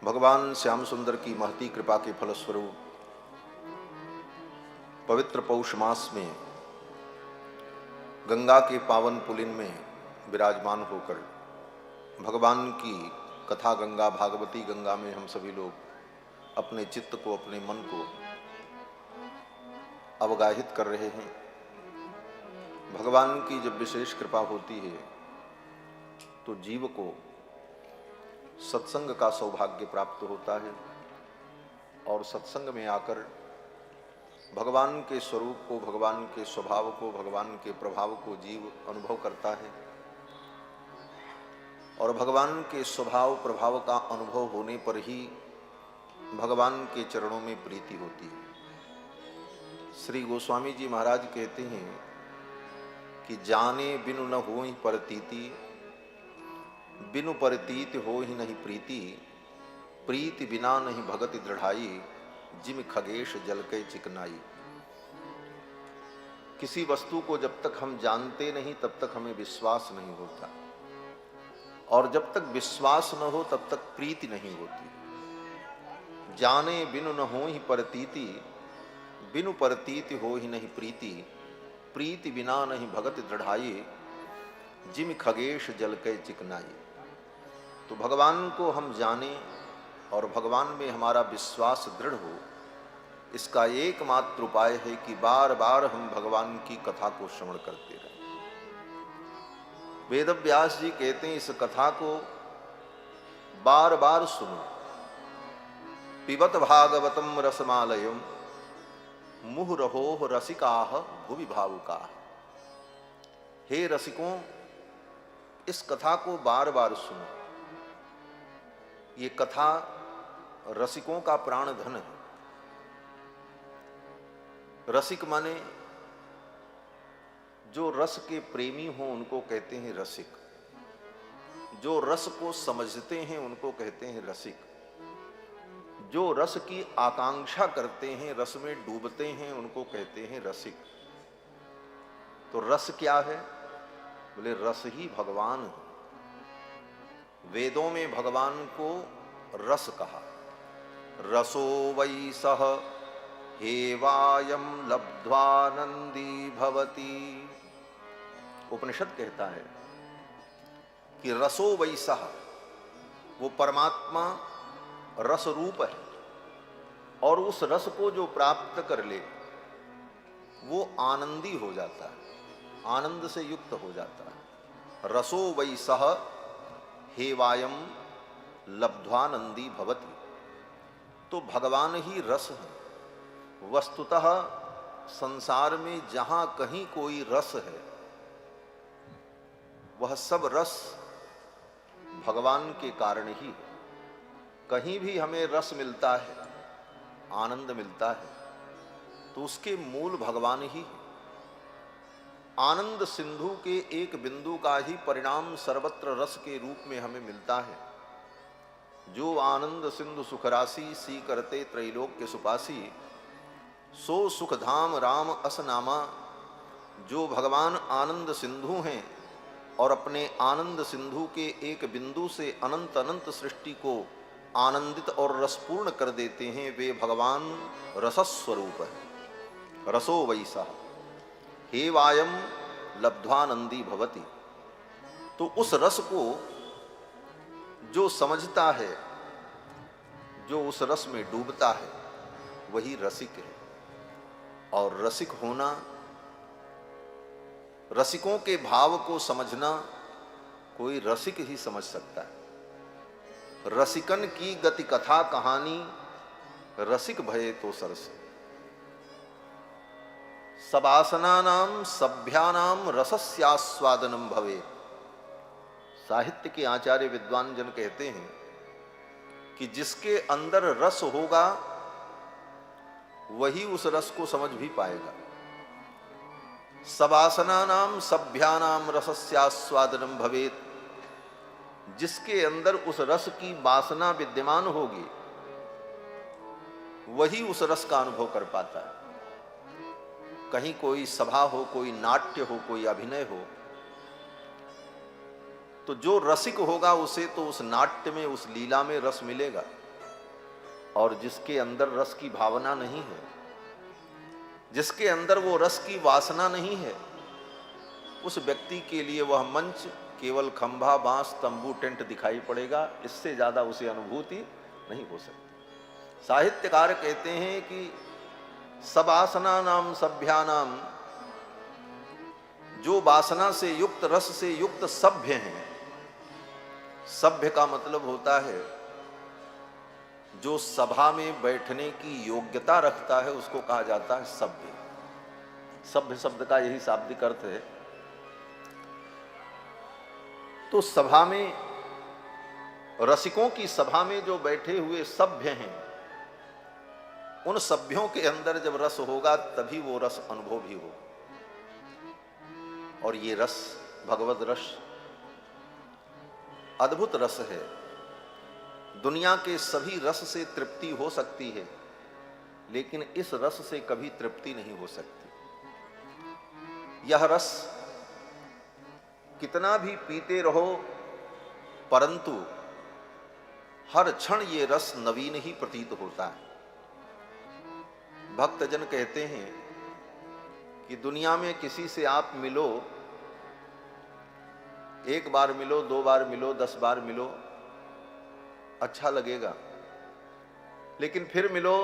भगवान श्याम सुंदर की महती कृपा के फलस्वरूप पवित्र पौष मास में गंगा के पावन पुलिन में विराजमान होकर भगवान की कथा गंगा भागवती गंगा में हम सभी लोग अपने चित्त को, अपने मन को अवगाहित कर रहे हैं। भगवान की जब विशेष कृपा होती है तो जीव को सत्संग का सौभाग्य प्राप्त होता है और सत्संग में आकर भगवान के स्वरूप को, भगवान के स्वभाव को, भगवान के प्रभाव को जीव अनुभव करता है और भगवान के स्वभाव प्रभाव का अनुभव होने पर ही भगवान के चरणों में प्रीति होती है। श्री गोस्वामी जी महाराज कहते हैं कि जाने बिनु न होहि परतीति, बिनु परतीत हो ही नहीं प्रीति, प्रीति बिना नहीं भगति दृढ़ाई, जिम खगेश जल के चिकनाई। किसी वस्तु को जब तक हम जानते नहीं तब तक हमें विश्वास नहीं होता और जब तक विश्वास न हो तब तक प्रीति नहीं होती। जाने बिनु न हो ही परतीति, बिनु परतीति हो ही नहीं प्रीति, प्रीति बिना नहीं भगति दृढ़ाई, जिम खगेश जल के चिकनाई। तो भगवान को हम जाने और भगवान में हमारा विश्वास दृढ़ हो, इसका एकमात्र उपाय है कि बार बार हम भगवान की कथा को श्रवण करते रहें। वेदव्यास जी कहते हैं इस कथा को बार बार सुनो। पिबत भागवतम रसमालयम मुहुरहोः रसिकाः भुवि भावुकाः। हे रसिकों, इस कथा को बार बार सुनो। ये कथा रसिकों का प्राण धन है। रसिक माने जो रस के प्रेमी हो उनको कहते हैं रसिक, जो रस को समझते हैं उनको कहते हैं रसिक, जो रस की आकांक्षा करते हैं, रस में डूबते हैं, उनको कहते हैं रसिक। तो रस क्या है? बोले रस ही भगवान है। वेदों में भगवान को रस कहा। रसो वै सह हेवायम लब्ध्वानंदी भवति। उपनिषद कहता है कि रसो वै सह, वो परमात्मा रस रूप है और उस रस को जो प्राप्त कर ले वो आनंदी हो जाता है, आनंद से युक्त हो जाता है। रसो वै सह हेवायम लब्ध्वानंदी भवति। तो भगवान ही रस है। वस्तुतः संसार में जहां कहीं कोई रस है वह सब रस भगवान के कारण ही है। कहीं भी हमें रस मिलता है, आनंद मिलता है, तो उसके मूल भगवान ही है। आनंद सिंधु के एक बिंदु का ही परिणाम सर्वत्र रस के रूप में हमें मिलता है। जो आनंद सिंधु सुखराशि सी करते त्रैलोक्य सुपासी, सो सुखधाम राम असनामा। जो भगवान आनंद सिंधु हैं और अपने आनंद सिंधु के एक बिंदु से अनंत अनंत सृष्टि को आनंदित और रसपूर्ण कर देते हैं, वे भगवान रसस्वरूप है। रसो वैसा हेवायम लब्ध्वानंदी भवति। तो उस रस को जो समझता है, जो उस रस में डूबता है, वही रसिक है। और रसिक होना, रसिकों के भाव को समझना कोई रसिक ही समझ सकता है। रसिकन की गति कथा कहानी, रसिक भये तो सरस। सबासनानाम सभ्यानाम रसस्यास्वादनम भवे। साहित्य के आचार्य विद्वान जन कहते हैं कि जिसके अंदर रस होगा वही उस रस को समझ भी पाएगा। सबासनानाम सभ्यानाम रसस्यास्वादनम भवेत। जिसके अंदर उस रस की वासना विद्यमान होगी वही उस रस का अनुभव कर पाता है। कहीं कोई सभा हो, कोई नाट्य हो, कोई अभिनय हो, तो जो रसिक होगा उसे तो उस नाट्य में, उस लीला में रस मिलेगा। और जिसके अंदर रस की भावना नहीं है, जिसके अंदर वो रस की वासना नहीं है, उस व्यक्ति के लिए वह मंच केवल खंभा, बांस, तंबू, टेंट दिखाई पड़ेगा। इससे ज्यादा उसे अनुभूति नहीं हो सकती। साहित्यकार कहते हैं कि सब आसना नाम सभ्यानाम, जो वासना से युक्त, रस से युक्त सभ्य हैं। सभ्य का मतलब होता है जो सभा में बैठने की योग्यता रखता है, उसको कहा जाता है सभ्य। सभ्य शब्द का यही शाब्दिक अर्थ है। तो सभा में, रसिकों की सभा में जो बैठे हुए सभ्य हैं, उन सभ्यों के अंदर जब रस होगा तभी वो रस अनुभव भी होगा। और ये रस, भगवद रस, अद्भुत रस है। दुनिया के सभी रस से तृप्ति हो सकती है, लेकिन इस रस से कभी तृप्ति नहीं हो सकती। यह रस कितना भी पीते रहो, परंतु हर क्षण ये रस नवीन ही प्रतीत होता है। भक्तजन कहते हैं कि दुनिया में किसी से आप मिलो, एक बार मिलो, 2 बार मिलो, 10 बार मिलो, अच्छा लगेगा, लेकिन फिर मिलो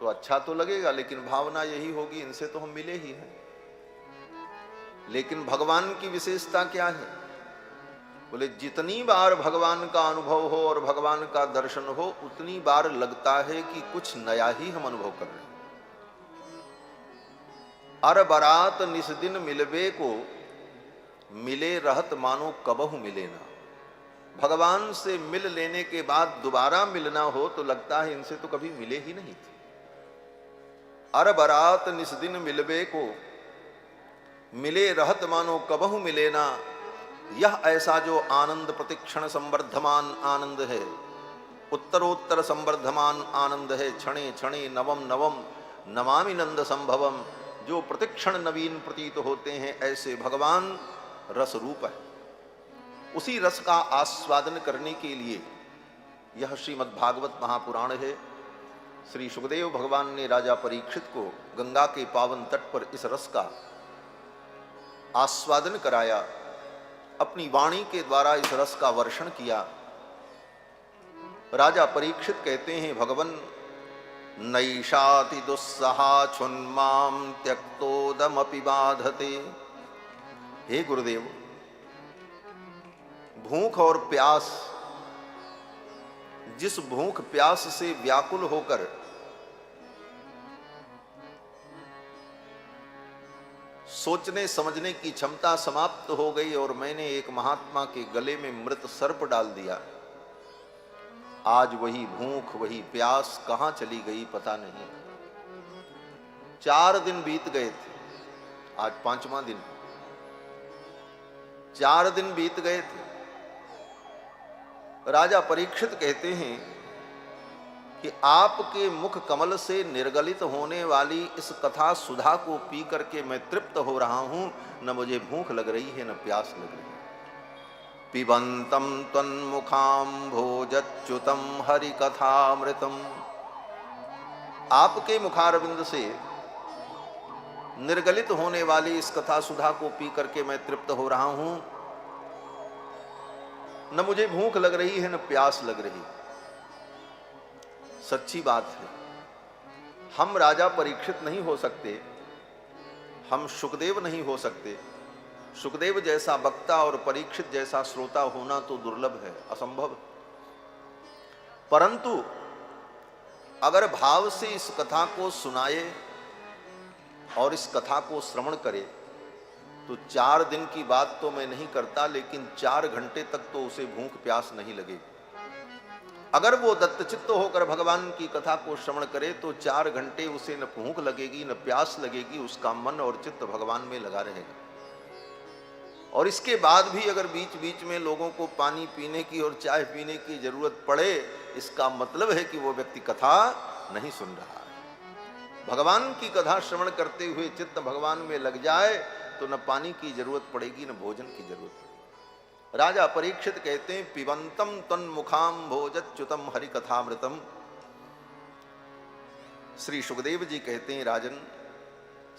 तो अच्छा तो लगेगा, लेकिन भावना यही होगी इनसे तो हम मिले ही हैं। लेकिन भगवान की विशेषता क्या है? बोले जितनी बार भगवान का अनुभव हो और भगवान का दर्शन हो, उतनी बार लगता है कि कुछ नया ही हम अनुभव कर रहे हैं। अर बरात निस दिन मिलबे को, मिले रहत मानो कबहु मिले ना। भगवान से मिल लेने के बाद दोबारा मिलना हो तो लगता है इनसे तो कभी मिले ही नहीं थे। अर बरात निस दिन मिलबे को, मिले रहत मानो कबहु मिले ना। यह ऐसा जो आनंद प्रतिक्षण संवर्धमान आनंद है, उत्तरोत्तर संवर्धमान आनंद है, क्षणे क्षणे नवम नवम नमामि नंद संभवम, जो प्रतिक्षण नवीन प्रतीत होते हैं, ऐसे भगवान रस रूप है। उसी रस का आस्वादन करने के लिए यह श्रीमद् भागवत महापुराण है। श्री सुखदेव भगवान ने राजा परीक्षित को गंगा के पावन तट पर इस रस का आस्वादन कराया, अपनी वाणी के द्वारा इस रस का वर्षण किया। राजा परीक्षित कहते हैं, भगवन नैषाति दुस्सहा छुन्माम त्यक्तोदमपि बाधते। हे गुरुदेव, भूख और प्यास, जिस भूख प्यास से व्याकुल होकर सोचने समझने की क्षमता समाप्त हो गई और मैंने एक महात्मा के गले में मृत सर्प डाल दिया, आज वही भूख, वही प्यास कहां चली गई पता नहीं। 4 दिन बीत गए थे, आज 5वां दिन। 4 दिन बीत गए थे। राजा परीक्षित कहते हैं कि आपके मुख कमल से निर्गलित होने वाली इस कथा सुधा को पी करके मैं तृप्त हो रहा हूं, न मुझे भूख लग रही है न प्यास लग रही है। पिबंतम त्वन्मुखाम्भोजच्युतम हरि कथामृतम, आपके मुखारविंद से निर्गलित होने वाली इस कथा सुधा को पी करके मैं तृप्त हो रहा हूं, न मुझे भूख लग रही है न प्यास लग रही। सच्ची बात है, हम राजा परीक्षित नहीं हो सकते, हम सुखदेव नहीं हो सकते। सुखदेव जैसा वक्ता और परीक्षित जैसा श्रोता होना तो दुर्लभ है, असंभव। परंतु अगर भाव से इस कथा को सुनाए और इस कथा को श्रवण करे तो 4 दिन की बात तो मैं नहीं करता, लेकिन 4 घंटे तक तो उसे भूख प्यास नहीं लगेगी। अगर वो दत्तचित्त होकर भगवान की कथा को श्रवण करे तो 4 घंटे उसे न भूख लगेगी न प्यास लगेगी, उसका मन और चित्त भगवान में लगा रहेगा। और इसके बाद भी अगर बीच बीच में लोगों को पानी पीने की और चाय पीने की जरूरत पड़े, इसका मतलब है कि वो व्यक्ति कथा नहीं सुन रहा है। भगवान की कथा श्रवण करते हुए चित्त भगवान में लग जाए तो न पानी की जरूरत पड़ेगी न भोजन की जरूरत पड़ेगी। राजा परीक्षित कहते हैं, पिबंतम तन्मुखाम भोजच्युतम हरि कथामृतम, श्री सुखदेव जी कहते हैं, राजन,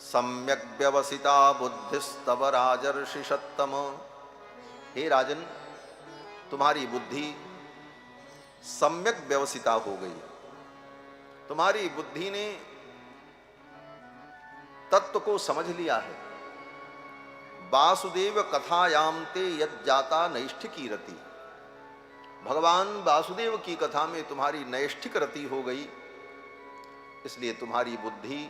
सम्यक व्यवसिता बुद्धिस्तव राजर्षि सत्तम। हे राजन, तुम्हारी बुद्धि सम्यक व्यवसिता हो गई। तुम्हारी बुद्धि ने तत्व को समझ लिया है। वासुदेव कथायाम ते यद जाता नैष्ठिकी रति। भगवान वासुदेव की कथा में तुम्हारी नैष्ठिक रति हो गई, इसलिए तुम्हारी बुद्धि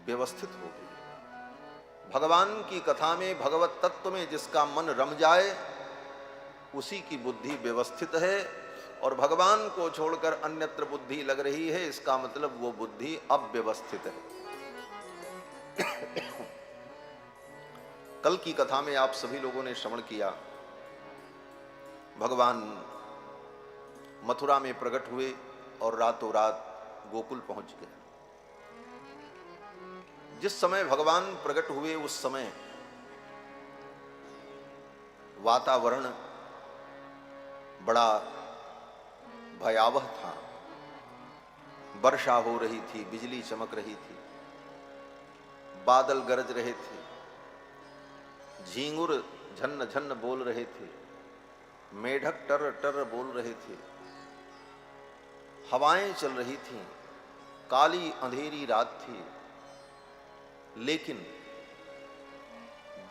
व्यवस्थित हो गई। भगवान की कथा में, भगवत तत्व में जिसका मन रम जाए उसी की बुद्धि व्यवस्थित है, और भगवान को छोड़कर अन्यत्र बुद्धि लग रही है, इसका मतलब वो बुद्धि अव्यवस्थित है। कल की कथा में आप सभी लोगों ने श्रवण किया, भगवान मथुरा में प्रकट हुए और रातों रात गोकुल पहुंच गए। जिस समय भगवान प्रकट हुए उस समय वातावरण बड़ा भयावह था। वर्षा हो रही थी, बिजली चमक रही थी, बादल गरज रहे थे, झींगुर झन्न झन्न बोल रहे थे, मेढक टर टर बोल रहे थे, हवाएं चल रही थीं, काली अंधेरी रात थी। लेकिन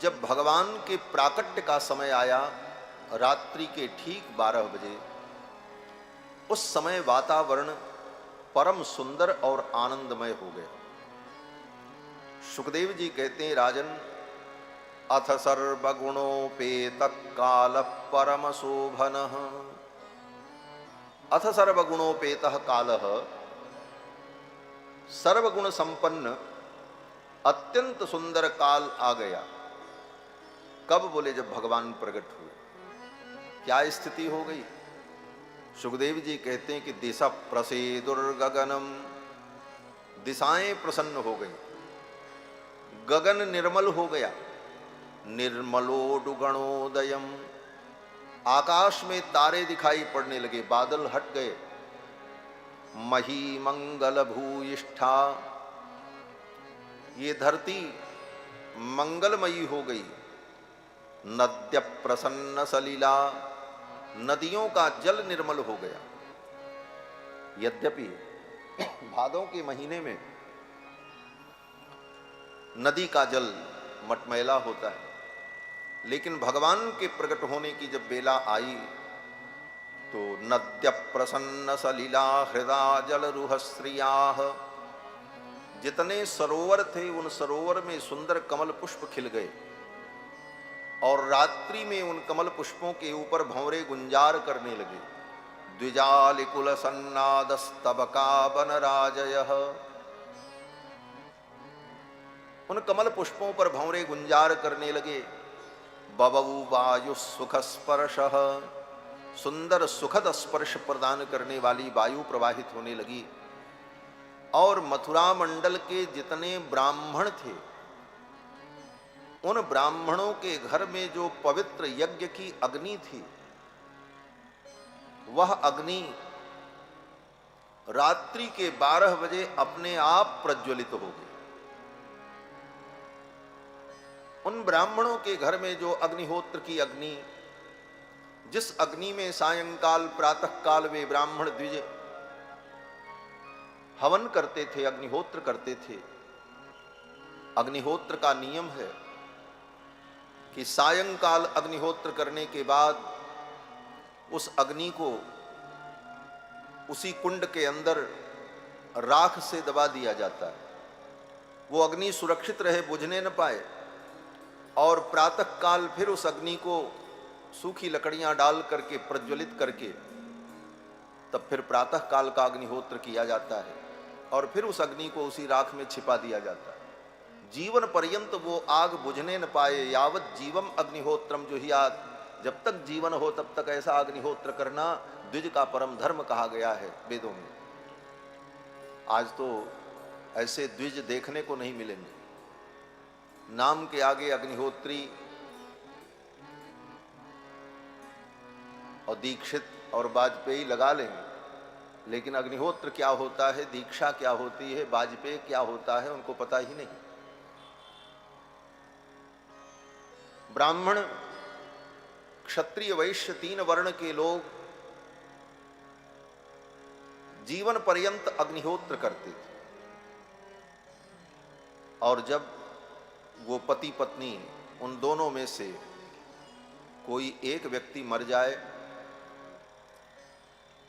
जब भगवान के प्राकट्य का समय आया, रात्रि के ठीक 12 बजे, उस समय वातावरण परम सुंदर और आनंदमय हो गया। सुखदेव जी कहते हैं, राजन, अथ सर्वगुणोपेत काल परम शोभन। अथ सर्वगुणोपेत काल, सर्वगुण संपन्न अत्यंत सुंदर काल आ गया। कब? बोले जब भगवान प्रकट हुए। क्या स्थिति हो गई? सुखदेव जी कहते हैं कि दिशा प्रसेदुर्गगनम, दिशाएं प्रसन्न हो गई, गगन निर्मल हो गया। निर्मलोडुगणोदयम, आकाश में तारे दिखाई पड़ने लगे, बादल हट गए। मही मंगल भूयिष्ठा, ये धरती मंगलमयी हो गई। नद्य प्रसन्न सलीला, नदियों का जल निर्मल हो गया। यद्यपि भादों के महीने में नदी का जल मटमैला होता है, लेकिन भगवान के प्रकट होने की जब बेला आई तो नद्य प्रसन्न सलीला हृदा जल रुहश्रियाः, जितने सरोवर थे उन सरोवर में सुंदर कमल पुष्प खिल गए, और रात्रि में उन कमल पुष्पों के ऊपर भंवरे गुंजार करने लगे। द्विजालिकुल सन्नादस्तबका बनराजयः, उन कमल पुष्पों पर भंवरे गुंजार करने लगे। बबऊ वायु सुख स्पर्शः, सुंदर सुखद स्पर्श प्रदान करने वाली वायु प्रवाहित होने लगी। और मथुरा मंडल के जितने ब्राह्मण थे, उन ब्राह्मणों के घर में जो पवित्र यज्ञ की अग्नि थी, वह अग्नि रात्रि के 12 बजे अपने आप प्रज्वलित हो गई। उन ब्राह्मणों के घर में जो अग्निहोत्र की अग्नि, जिस अग्नि में सायंकाल प्रातः काल वे ब्राह्मण द्विज हवन करते थे, अग्निहोत्र करते थे। अग्निहोत्र का नियम है कि सायंकाल अग्निहोत्र करने के बाद उस अग्नि को उसी कुंड के अंदर राख से दबा दिया जाता है, वो अग्नि सुरक्षित रहे, बुझने न पाए। और प्रातः काल फिर उस अग्नि को सूखी लकड़ियां डाल करके प्रज्वलित करके तब फिर प्रातः काल का अग्निहोत्र किया जाता है, और फिर उस अग्नि को उसी राख में छिपा दिया जाता है। जीवन पर्यंत वो आग बुझने न पाए। यावत जीवम अग्निहोत्रम जुहियात, जब तक जीवन हो तब तक ऐसा अग्निहोत्र करना द्विज का परम धर्म कहा गया है वेदों में। आज तो ऐसे द्विज देखने को नहीं मिलेंगे। नाम के आगे अग्निहोत्री और दीक्षित और वाजपेयी लगा लेंगे, लेकिन अग्निहोत्र क्या होता है, दीक्षा क्या होती है, वाजपेय क्या होता है, उनको पता ही नहीं। ब्राह्मण, क्षत्रिय, वैश्य, 3 वर्ण के लोग जीवन पर्यंत अग्निहोत्र करते थे। और जब वो पति पत्नी उन दोनों में से कोई एक व्यक्ति मर जाए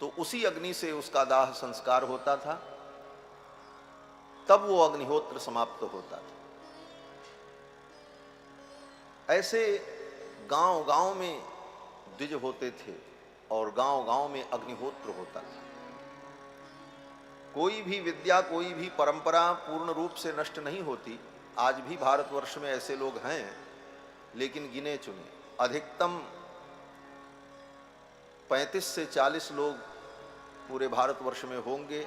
तो उसी अग्नि से उसका दाह संस्कार होता था, तब वो अग्निहोत्र समाप्त होता था। ऐसे गांव-गांव में द्विज होते थे और गांव-गांव में अग्निहोत्र होता था। कोई भी विद्या, कोई भी परंपरा पूर्ण रूप से नष्ट नहीं होती। आज भी भारतवर्ष में ऐसे लोग हैं, लेकिन गिने चुने। अधिकतम 35 से 40 लोग पूरे भारतवर्ष में होंगे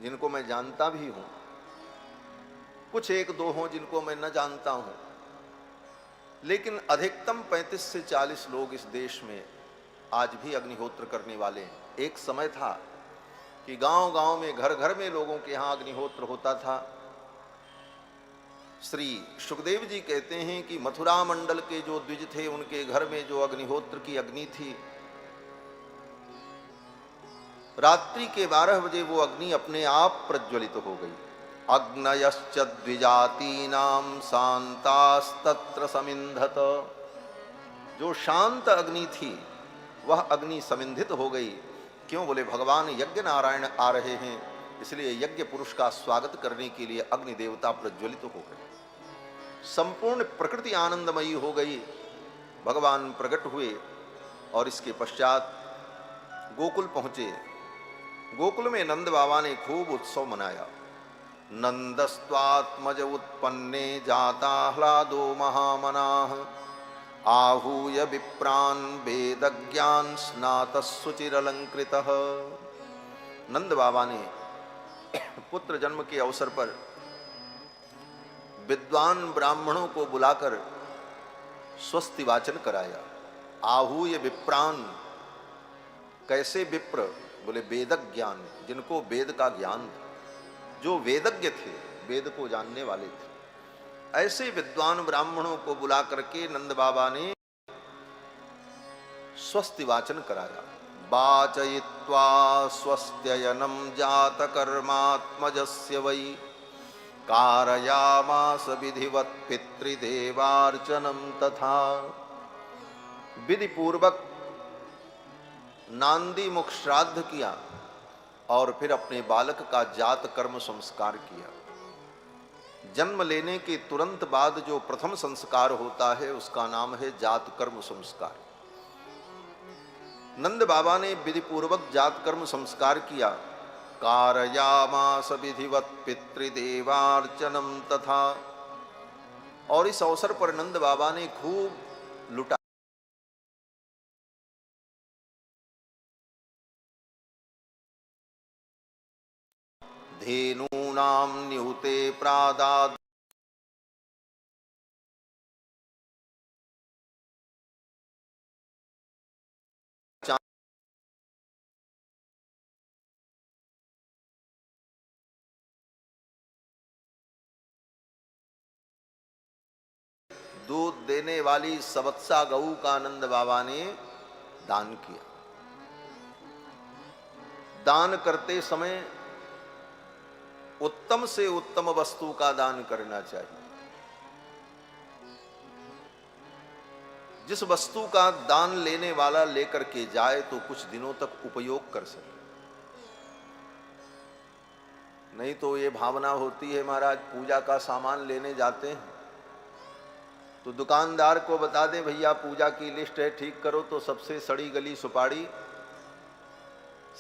जिनको मैं जानता भी हूं, कुछ 1-2 हों जिनको मैं न जानता हूं, लेकिन अधिकतम 35 से 40 लोग इस देश में आज भी अग्निहोत्र करने वाले हैं। एक समय था कि गांव-गांव में, घर-घर में लोगों के यहां अग्निहोत्र होता था। श्री सुखदेव जी कहते हैं कि मथुरा मंडल के जो द्विज थे, उनके घर में जो अग्निहोत्र की अग्नि थी, रात्रि के 12 बजे वो अग्नि अपने आप प्रज्वलित हो गई। अग्नयश्च द्विजातीनां शांतास्तत्र समिन्धत। जो शांत अग्नि थी वह अग्नि समिन्धित हो गई। क्यों? बोले भगवान यज्ञ नारायण आ रहे हैं, इसलिए यज्ञ पुरुष का स्वागत करने के लिए अग्नि देवता प्रज्वलित हो गए। संपूर्ण प्रकृति आनंदमयी हो गई। भगवान प्रकट हुए और इसके पश्चात गोकुल पहुंचे। गोकुल में नंद बाबा ने खूब उत्सव मनाया। नंदस्त्वात्मज उत्पन्ने जाताह्लादो महामनाः आहूय विप्रान वेदज्ञान स्नातस्सुचिरलंकृतः। नंद बाबा ने पुत्र जन्म के अवसर पर विद्वान ब्राह्मणों को बुलाकर स्वस्ति वाचन कराया। आहूय विप्रान, कैसे विप्र? बोले वेदक ज्ञान, जिनको वेद का ज्ञान था, जो वेदज्ञ थे, वेद को जानने वाले थे, ऐसे विद्वान ब्राह्मणों को बुला करके नंद बाबा ने स्वस्ति वाचन कराया। वाचयित्वा स्वस्त्ययनं जात कर्मात्मजस्य वै कारयामास विधिवत पितृदेवार्चनम तथा। विधि पूर्वक नांदी मुख श्राद्ध किया और फिर अपने बालक का जात कर्म संस्कार किया। जन्म लेने के तुरंत बाद जो प्रथम संस्कार होता है उसका नाम है जात कर्म संस्कार। नंद बाबा ने विधि पूर्वक जात कर्म संस्कार किया। कारयामास विधिवत पितृदेवार्चनम तथा। और इस अवसर पर नंद बाबा ने खूब लुटा। धेनूनां न्यूते प्रादाद दूध देने वाली सबत्सा गऊ का नंद बाबा ने दान किया। दान करते समय उत्तम से उत्तम वस्तु का दान करना चाहिए। जिस वस्तु का दान लेने वाला लेकर के जाए तो कुछ दिनों तक उपयोग कर सके। नहीं तो ये भावना होती है, महाराज पूजा का सामान लेने जाते हैं तो दुकानदार को बता दें भैया पूजा की लिस्ट है, ठीक करो, तो सबसे सड़ी गली सुपारी,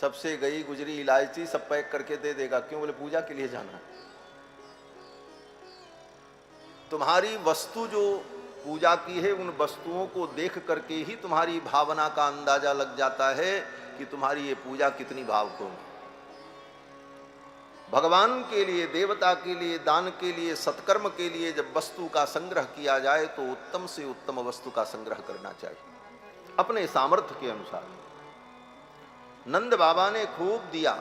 सबसे गई गुजरी इलायची सब पैक करके दे देगा। क्यों? बोले पूजा के लिए जाना है। तुम्हारी वस्तु जो पूजा की है, उन वस्तुओं को देख करके ही तुम्हारी भावना का अंदाजा लग जाता है कि तुम्हारी ये पूजा कितनी भावपूर्ण है। भगवान के लिए, देवता के लिए, दान के लिए, सत्कर्म के लिए जब वस्तु का संग्रह किया जाए तो उत्तम से उत्तम वस्तु का संग्रह करना चाहिए अपने सामर्थ्य के अनुसार। नंद बाबा ने खूब दिया।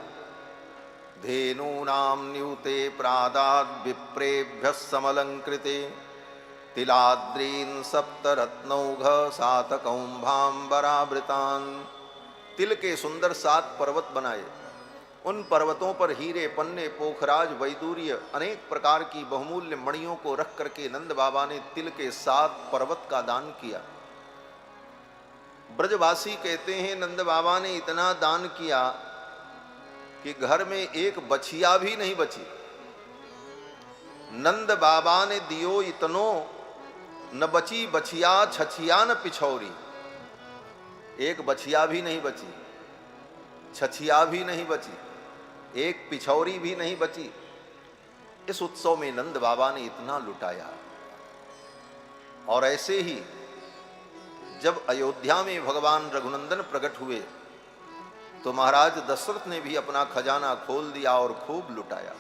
धेनूनाम न्यूते प्रादाद विप्रेभ्य समलंकृते तिलाद्रीन सप्तरत्नौघ सातकौंभाम्बरावृतान। तिल के सुंदर 7 पर्वत बनाए, उन पर्वतों पर हीरे, पन्ने, पोखराज, वैदूर्य, अनेक प्रकार की बहुमूल्य मणियों को रख करके नंद बाबा ने तिल के 7 पर्वत का दान किया। ब्रजवासी कहते हैं नंद बाबा ने इतना दान किया कि घर में एक बछिया भी नहीं बची। नंद बाबा ने दियो इतनो, न बची बछिया छछिया न पिछौरी। एक बछिया भी नहीं बची, छछिया भी नहीं बची, एक पिछौरी भी नहीं बची। इस उत्सव में नंद बाबा ने इतना लुटाया। और ऐसे ही जब अयोध्या में भगवान रघुनंदन प्रकट हुए तो महाराज दशरथ ने भी अपना खजाना खोल दिया और खूब लुटाया।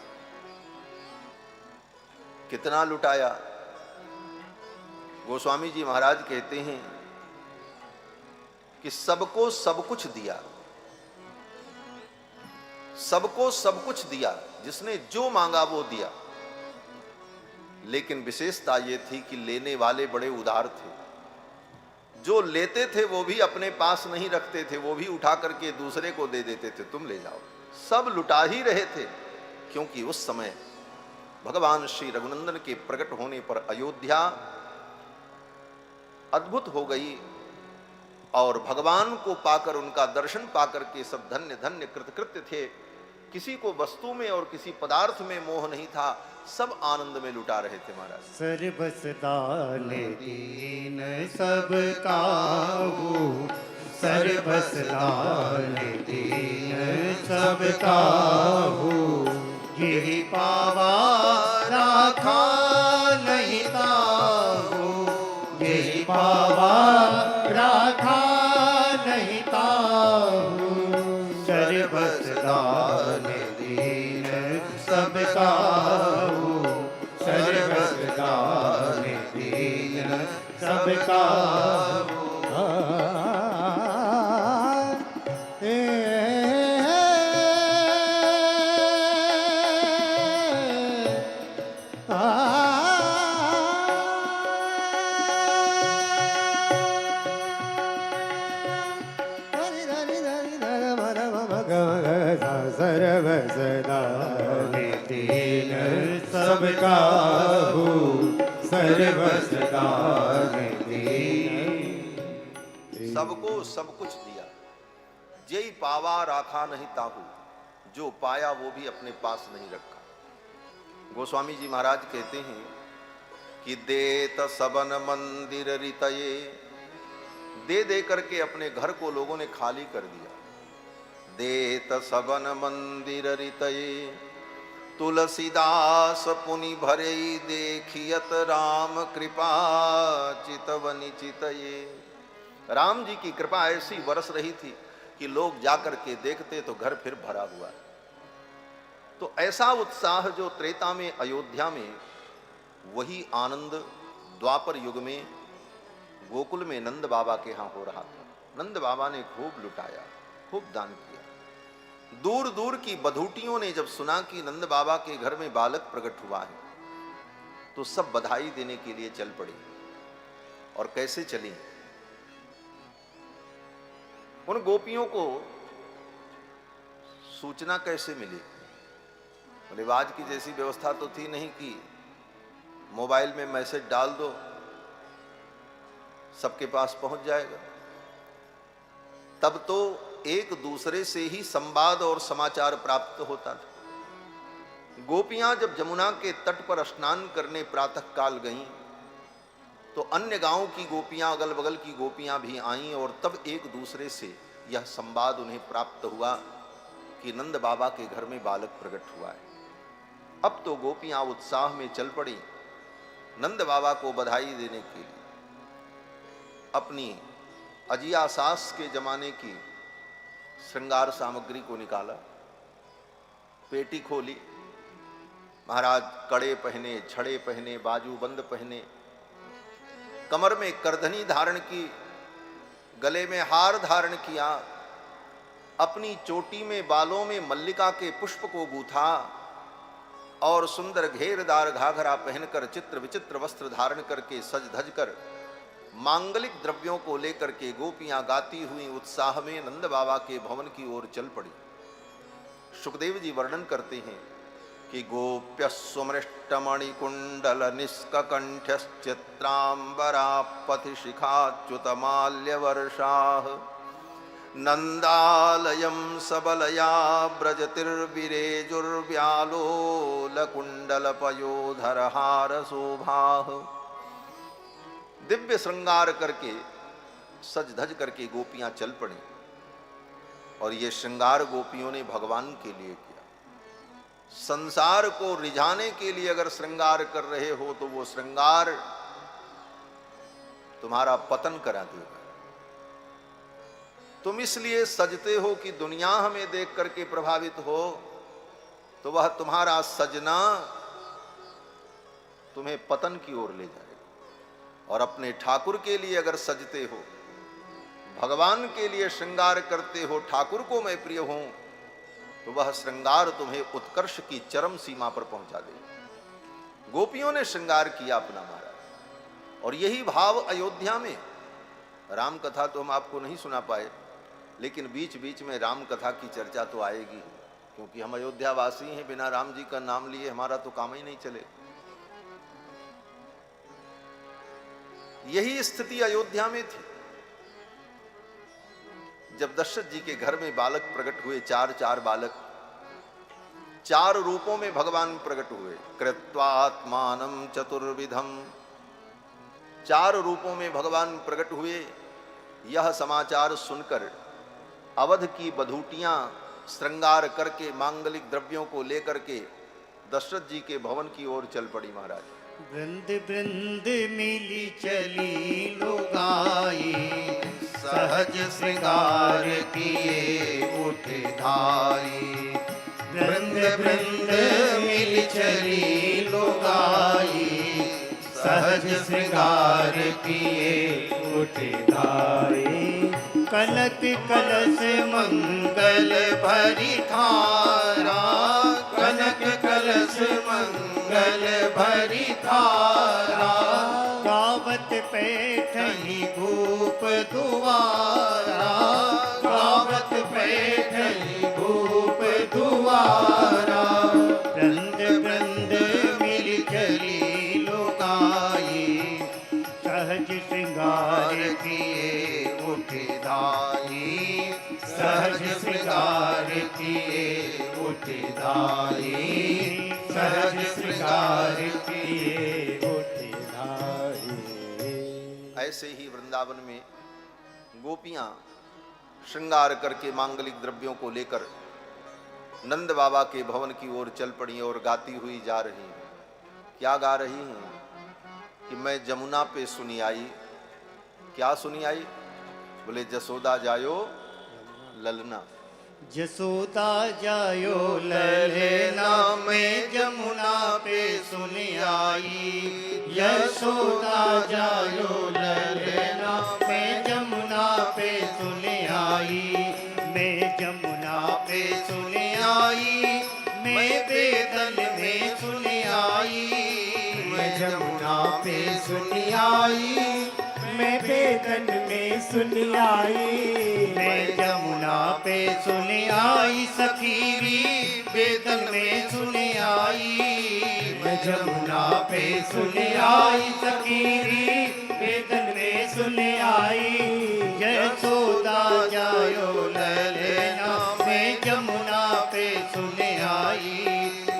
कितना लुटाया? गोस्वामी जी महाराज कहते हैं कि सबको सब कुछ दिया, सबको सब कुछ दिया, जिसने जो मांगा वो दिया। लेकिन विशेषता ये थी कि लेने वाले बड़े उदार थे। जो लेते थे वो भी अपने पास नहीं रखते थे, वो भी उठा करके दूसरे को दे देते थे, तुम ले जाओ। सब लुटा ही रहे थे, क्योंकि उस समय भगवान श्री रघुनंदन के प्रकट होने पर अयोध्या अद्भुत हो गई और भगवान को पाकर, उनका दर्शन पाकर के सब धन्य धन्य कृतकृत्य थे। किसी को वस्तु में और किसी पदार्थ में मोह नहीं था, सब आनंद में लुटा रहे थे महाराज। सर्वस दान दीन सब काहू, सर्वस दान दीन सब काहू, यही पावा राखा नहीं ताहू, यही पावा राखा नहीं ताहू। सर्वस दान दीन सब काहू, सर्वस दान दीन सब काहू। सर्वस दान दीन सब काहू, सर्वस दान दीन। सबको सब कुछ दिया, जेई पावा राखा नहीं ताहू, जो पाया वो भी अपने पास नहीं रखा। गोस्वामी जी महाराज कहते हैं कि देत सबन मंदिर रितये, दे दे करके अपने घर को लोगों ने खाली कर दिया। देत सबन मंदिर रितये, तुलसीदास पुनि भरे देखियत राम कृपा चितवनि चितये। राम जी की कृपा ऐसी बरस रही थी कि लोग जाकर के देखते तो घर फिर भरा हुआ। तो ऐसा उत्साह जो त्रेता में अयोध्या में, वही आनंद द्वापर युग में गोकुल में नंद बाबा के यहां हो रहा था। नंद बाबा ने खूब लुटाया, खूब दान किया। दूर दूर की बधूटियों ने जब सुना कि नंद बाबा के घर में बालक प्रकट हुआ है तो सब बधाई देने के लिए चल पड़ी। और कैसे चली? उन गोपियों को सूचना कैसे मिली? बोले आज की जैसी व्यवस्था तो थी नहीं कि मोबाइल में मैसेज डाल दो सबके पास पहुंच जाएगा। तब तो एक दूसरे से ही संवाद और समाचार प्राप्त होता था। गोपियां जब जमुना के तट पर स्नान करने प्रातः काल गईं तो अन्य गांव की गोपियां, अगल बगल की गोपियां भी आईं और तब एक दूसरे से यह संवाद उन्हें प्राप्त हुआ कि नंद बाबा के घर में बालक प्रकट हुआ है। अब तो गोपियां उत्साह में चल पड़ी नंद बाबा को बधाई देने के लिए। अपनी अजिया सास के जमाने की श्रृंगार सामग्री को निकाला, पेटी खोली, महाराज कड़े पहने, छड़े पहने, बाजूबंद पहने, कमर में करधनी धारण की, गले में हार धारण किया, अपनी चोटी में बालों में मल्लिका के पुष्प को गूथा और सुंदर घेरदार घाघरा पहनकर चित्र विचित्र वस्त्र धारण करके सज धज कर मांगलिक द्रव्यों को लेकर के गोपियां गाती हुई उत्साह में नंद बाबा के भवन की ओर चल पड़ी। सुखदेव जी वर्णन करते हैं कि गोप्य सुमृष्टमणि कुंडल निष्कंठ्यश्चित्रांबरा पथि शिखाच्युत माल्य वर्षाः नंदालयं सबलया ब्रजतिर्विरेजुर्व्यालोल कुंडल पयोधरहार शोभाः। दिव्य श्रृंगार करके सज धज करके गोपियां चल पड़ी और ये श्रृंगार गोपियों ने भगवान के लिए किया। संसार को रिझाने के लिए अगर श्रृंगार कर रहे हो तो वो श्रृंगार तुम्हारा पतन करा देगा। तुम इसलिए सजते हो कि दुनिया हमें देख करके प्रभावित हो, तो वह तुम्हारा सजना तुम्हें पतन की ओर ले जाएगा। और अपने ठाकुर के लिए अगर सजते हो, भगवान के लिए श्रृंगार करते हो, ठाकुर को मैं प्रिय हूं, तो वह श्रृंगार तुम्हें उत्कर्ष की चरम सीमा पर पहुंचा देगा। गोपियों ने श्रृंगार किया अपना महाराज, और यही भाव अयोध्या में राम कथा तो हम आपको नहीं सुना पाए, लेकिन बीच बीच में राम कथा की चर्चा तो आएगी, क्योंकि हम अयोध्या वासी हैं, बिना राम जी का नाम लिए हमारा तो काम ही नहीं चले। यही स्थिति अयोध्या में थी जब दशरथ जी के घर में बालक प्रकट हुए। चार बालक 4 रूपों में भगवान प्रकट हुए। कृत्वात्मानं चतुर्विधम, 4 रूपों में भगवान प्रकट हुए। यह समाचार सुनकर अवध की बधूटियां श्रृंगार करके मांगलिक द्रव्यों को लेकर के दशरथ जी के भवन की ओर चल पड़ी महाराज। वृंद वृंद मिली चली लुगाई, सहज श्रृंगार किए उठे धाई। वृंद वृंद मिली चली लुगाई, सहज श्रृंगार किए उठे धाई। कनक कलश मंगल भरी थारा, कनक कलश मंगल भरी थारा। गावत पैठनी भूप दुआरा, गावत पैठनी भूप दुआरा। वृंद वृंद मिल चली लुगाई, सहज श्रृंगार किए उठे धाई। सहज श्रृंगार किए उठे धाई, सहज श्रृंगार किए उठे धाई। ऐसे ही वृंदावन में गोपियां श्रृंगार करके मांगलिक द्रव्यों को लेकर नंद बाबा के भवन की ओर चल पड़ी और गाती हुई जा रही हैं। क्या गा रही हैं कि मैं जमुना पे सुनी आई। क्या सुनी आई? बोले जसोदा जायो ललना। जसोदा जायो ललना, मैं जमुना पे सुन आई। यशोदा जायो ललना, मैं जमुना पे सुन आई। मैं जमुना पे सुन आई, मैं बेदन में सुन आई। मैं जमुना पे सुन आई, मैं बेदन में सुन आई। मैं जमुना पे सुन आई, सखीरी बेदन में सुन आई। मैं जमुना पे सुन आई, सखीरी बेदन में सुन आई। यशोदा जायो ललना, मैं जमुना पे सुन आई।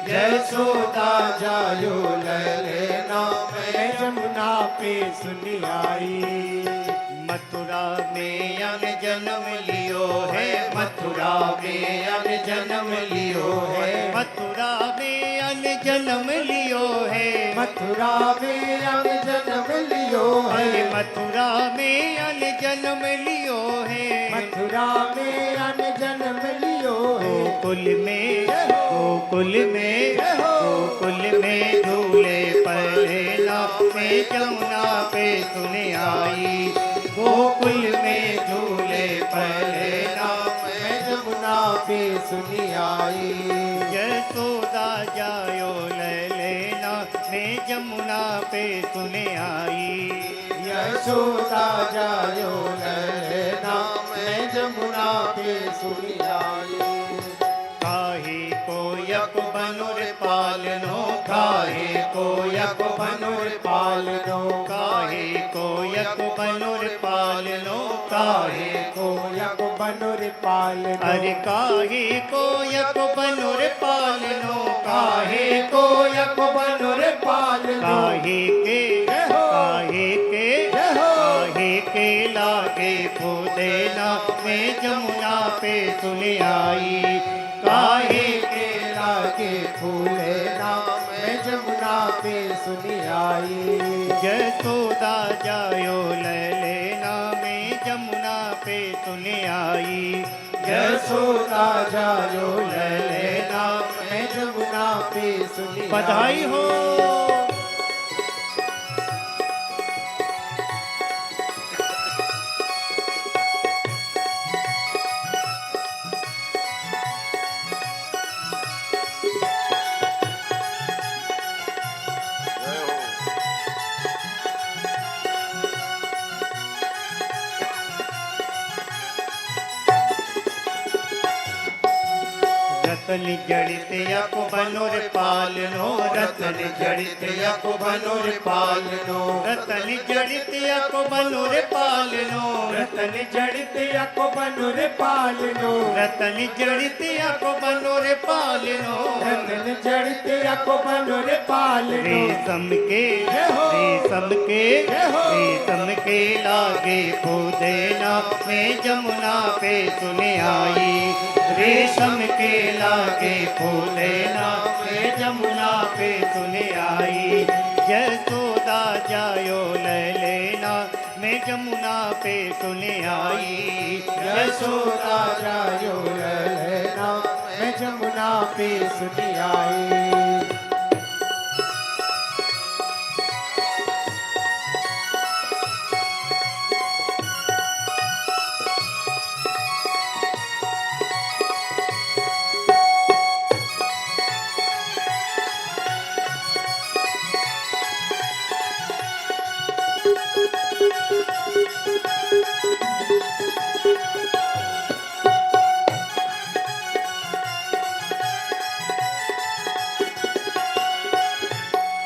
यशोदा जायो ललना, मैं जमुना पे सुन आई। मथुरा में अन जन्म लियो है, मथुरा में अन जन्म लियो है। मथुरा में अन जन्म लियो है, मथुरा में अन जन्म लियो है। मथुरा में अन जन्म लियो है, मथुरा में अन जन्म लियो है। गोकुल में गोकुल में गोकुल में झूले पहला, मैं जमुना पे सुन आई। गोकुल में झूले पहला, मैं जमुना पे सुनी आई। यशोदा जायो ललेना मैं जमुना पे सुने आई। यशोदा जायो ललना मैं जमुना पे सुनी आई। काहे को यक बनुर पालनो, काहे को यक बनुर पालनो, काहे को यक बनुर पालनो, काहे को यक बनुर पालनो। अरे काहे को यक बनुर पालनो, काहे को यक बनुर पालनो। काहे के काहे के लागे फूदेना मैं जमुना पे सुने आई। काहे के लागे फूलेना मैं जमुना पे सुनी आई। यशोदा जायो ललेना मैं जमुना पे सुने आई। यशोदा जायो ललेना मैं जमुना पे सुनी आई। बधाई हो। रतन जड़ित यक बनुर पालनो, रतन जड़ित यक बनुर पालनो, रतन जड़ित यक बनुर पालनो, रतन जड़ित यक बनुर पालनो। रतन जड़ित यक बनुर पालनो। रतन जड़ित यक बनुर पालनो। रेशम के लागे फूदेना मैं जमुना पे सुने आई। रेशम के लागे फूदेना मैं जमुना पे सुने आई। यशोदा जायो ललेना मैं जमुना पे सुने आई। यशोदा जायो ललना मैं जमुना पे सुनी आई।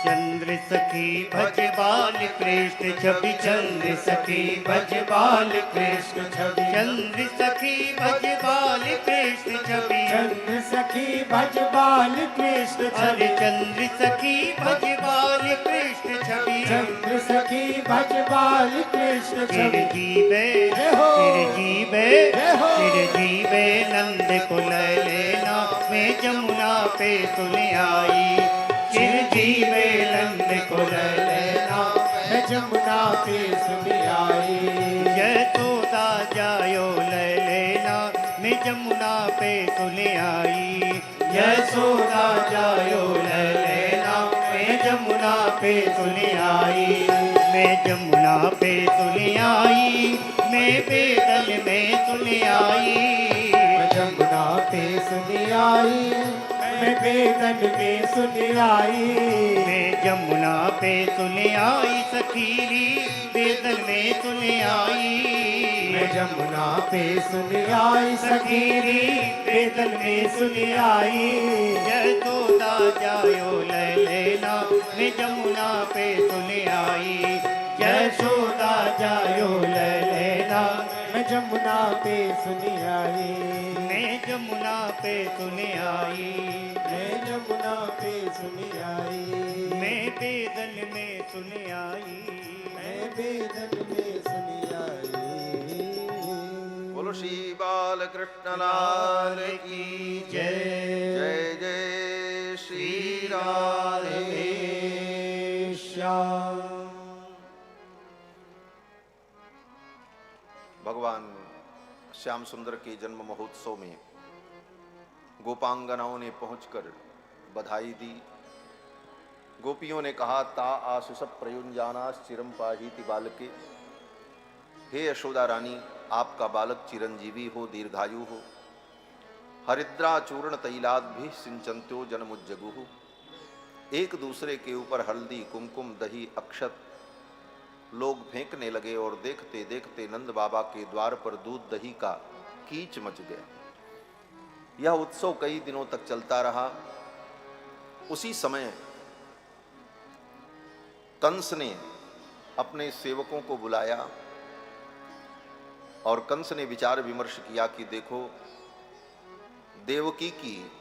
चंद्र सखी भज बाल कृष्ण छवि, चंद्र सखी भज बाल कृष्ण छवि, चंद्र सखी भज बाल कृष्ण छवि, चंद्र सखी भज बाल कृष्ण अरे छवि। चंद्र सखी भज बाल कृष्ण छवि। चंद्र सखी भज बाल कृष्ण चिर छवि। जीवे जय हो। चिर जीवे जय हो। चिर जीवे नंद को ललेना मैं जमुना पे सुने आई। चिर जीवे नंद को ललेना मैं जमुना पे सुनी आई। यशोदा जायो ललेना मैं जमुना पे सुने आई। यशोदा जायो ललेना मैं जमुना पे सुने आई। मैं जमुना पे सुने आई, मैं बेदल में सुने आई। मैं जमुना पे सुनी आई। मैं बेदन में सुनी आई। मैं जमुना पे सुने आई सखीरी बेदल में सुने आई। मैं जमुना पे सुनी आई सखीरी बेदन में सुनी आई। यशोदा जायो ललेना मैं जमुना पे सुने आई। यशोदा जायो ललेना मैं जमुना पे सुनी आई। मैं जमुना पे सुने आई। मैं जमुना पे सुनी आई। मैं बेदन में सुने आई। मैं बेदन में सुनी आई। बोलो श्री बाल कृष्ण लाल की जय। जय जय श्री राधे राधे। श्याम। भगवान श्याम सुंदर के जन्म महोत्सव में गोपांगनाओं ने पहुंचकर बधाई दी। गोपियों ने कहा ता आशीष प्रयुंजाना चिरम पाहीति बालके। हे यशोदा रानी, आपका बालक चिरंजीवी हो, दीर्घायु हो। हरिद्रा चूर्ण तैलाद भी सिंचंत्यो जनमुज्जगुहु। एक दूसरे के ऊपर हल्दी कुमकुम दही अक्षत लोग फेंकने लगे और देखते देखते नंद बाबा के द्वार पर दूध दही का कीच मच गया। यह उत्सव कई दिनों तक चलता रहा। उसी समय कंस ने अपने सेवकों को बुलाया और कंस ने विचार विमर्श किया कि देखो, देवकी की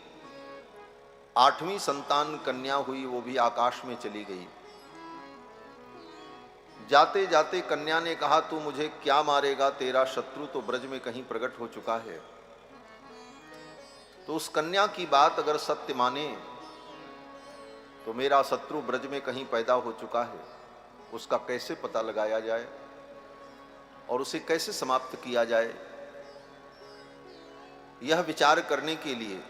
8वीं संतान कन्या हुई, वो भी आकाश में चली गई। जाते जाते कन्या ने कहा, तू मुझे क्या मारेगा, तेरा शत्रु तो ब्रज में कहीं प्रकट हो चुका है। तो उस कन्या की बात अगर सत्य माने तो मेरा शत्रु ब्रज में कहीं पैदा हो चुका है, उसका कैसे पता लगाया जाए और उसे कैसे समाप्त किया जाए, यह विचार करने के लिए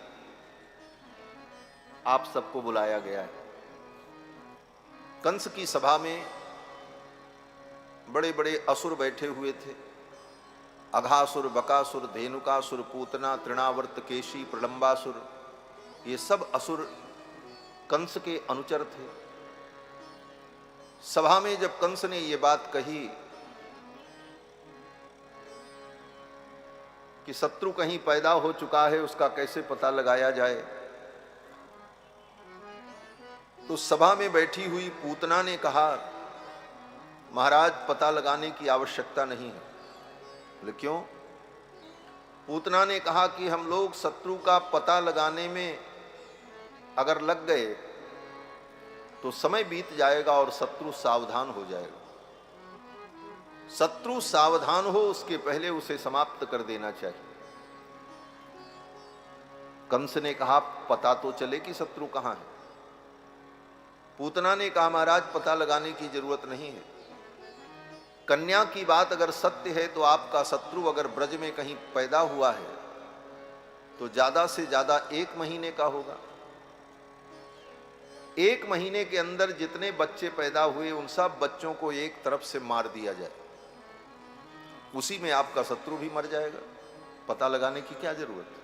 आप सबको बुलाया गया है। कंस की सभा में बड़े बड़े असुर बैठे हुए थे। अघासुर, बकासुर, धेनुकासुर, पूतना, तृणावर्त, केशी, प्रलंबासुर, ये सब असुर कंस के अनुचर थे। सभा में जब कंस ने ये बात कही कि शत्रु कहीं पैदा हो चुका है, उसका कैसे पता लगाया जाए, तो सभा में बैठी हुई पूतना ने कहा, महाराज पता लगाने की आवश्यकता नहीं है। बोले क्यों? पूतना ने कहा कि हम लोग शत्रु का पता लगाने में अगर लग गए तो समय बीत जाएगा और शत्रु सावधान हो जाएगा। शत्रु सावधान हो उसके पहले उसे समाप्त कर देना चाहिए। कंस ने कहा, पता तो चले कि शत्रु कहां है। पूतना ने कहा, महाराज पता लगाने की जरूरत नहीं है। कन्या की बात अगर सत्य है तो आपका शत्रु अगर ब्रज में कहीं पैदा हुआ है तो ज्यादा से ज्यादा 1 महीने का होगा। 1 महीने के अंदर जितने बच्चे पैदा हुए उन सब बच्चों को एक तरफ से मार दिया जाए, उसी में आपका शत्रु भी मर जाएगा। पता लगाने की क्या जरूरत है।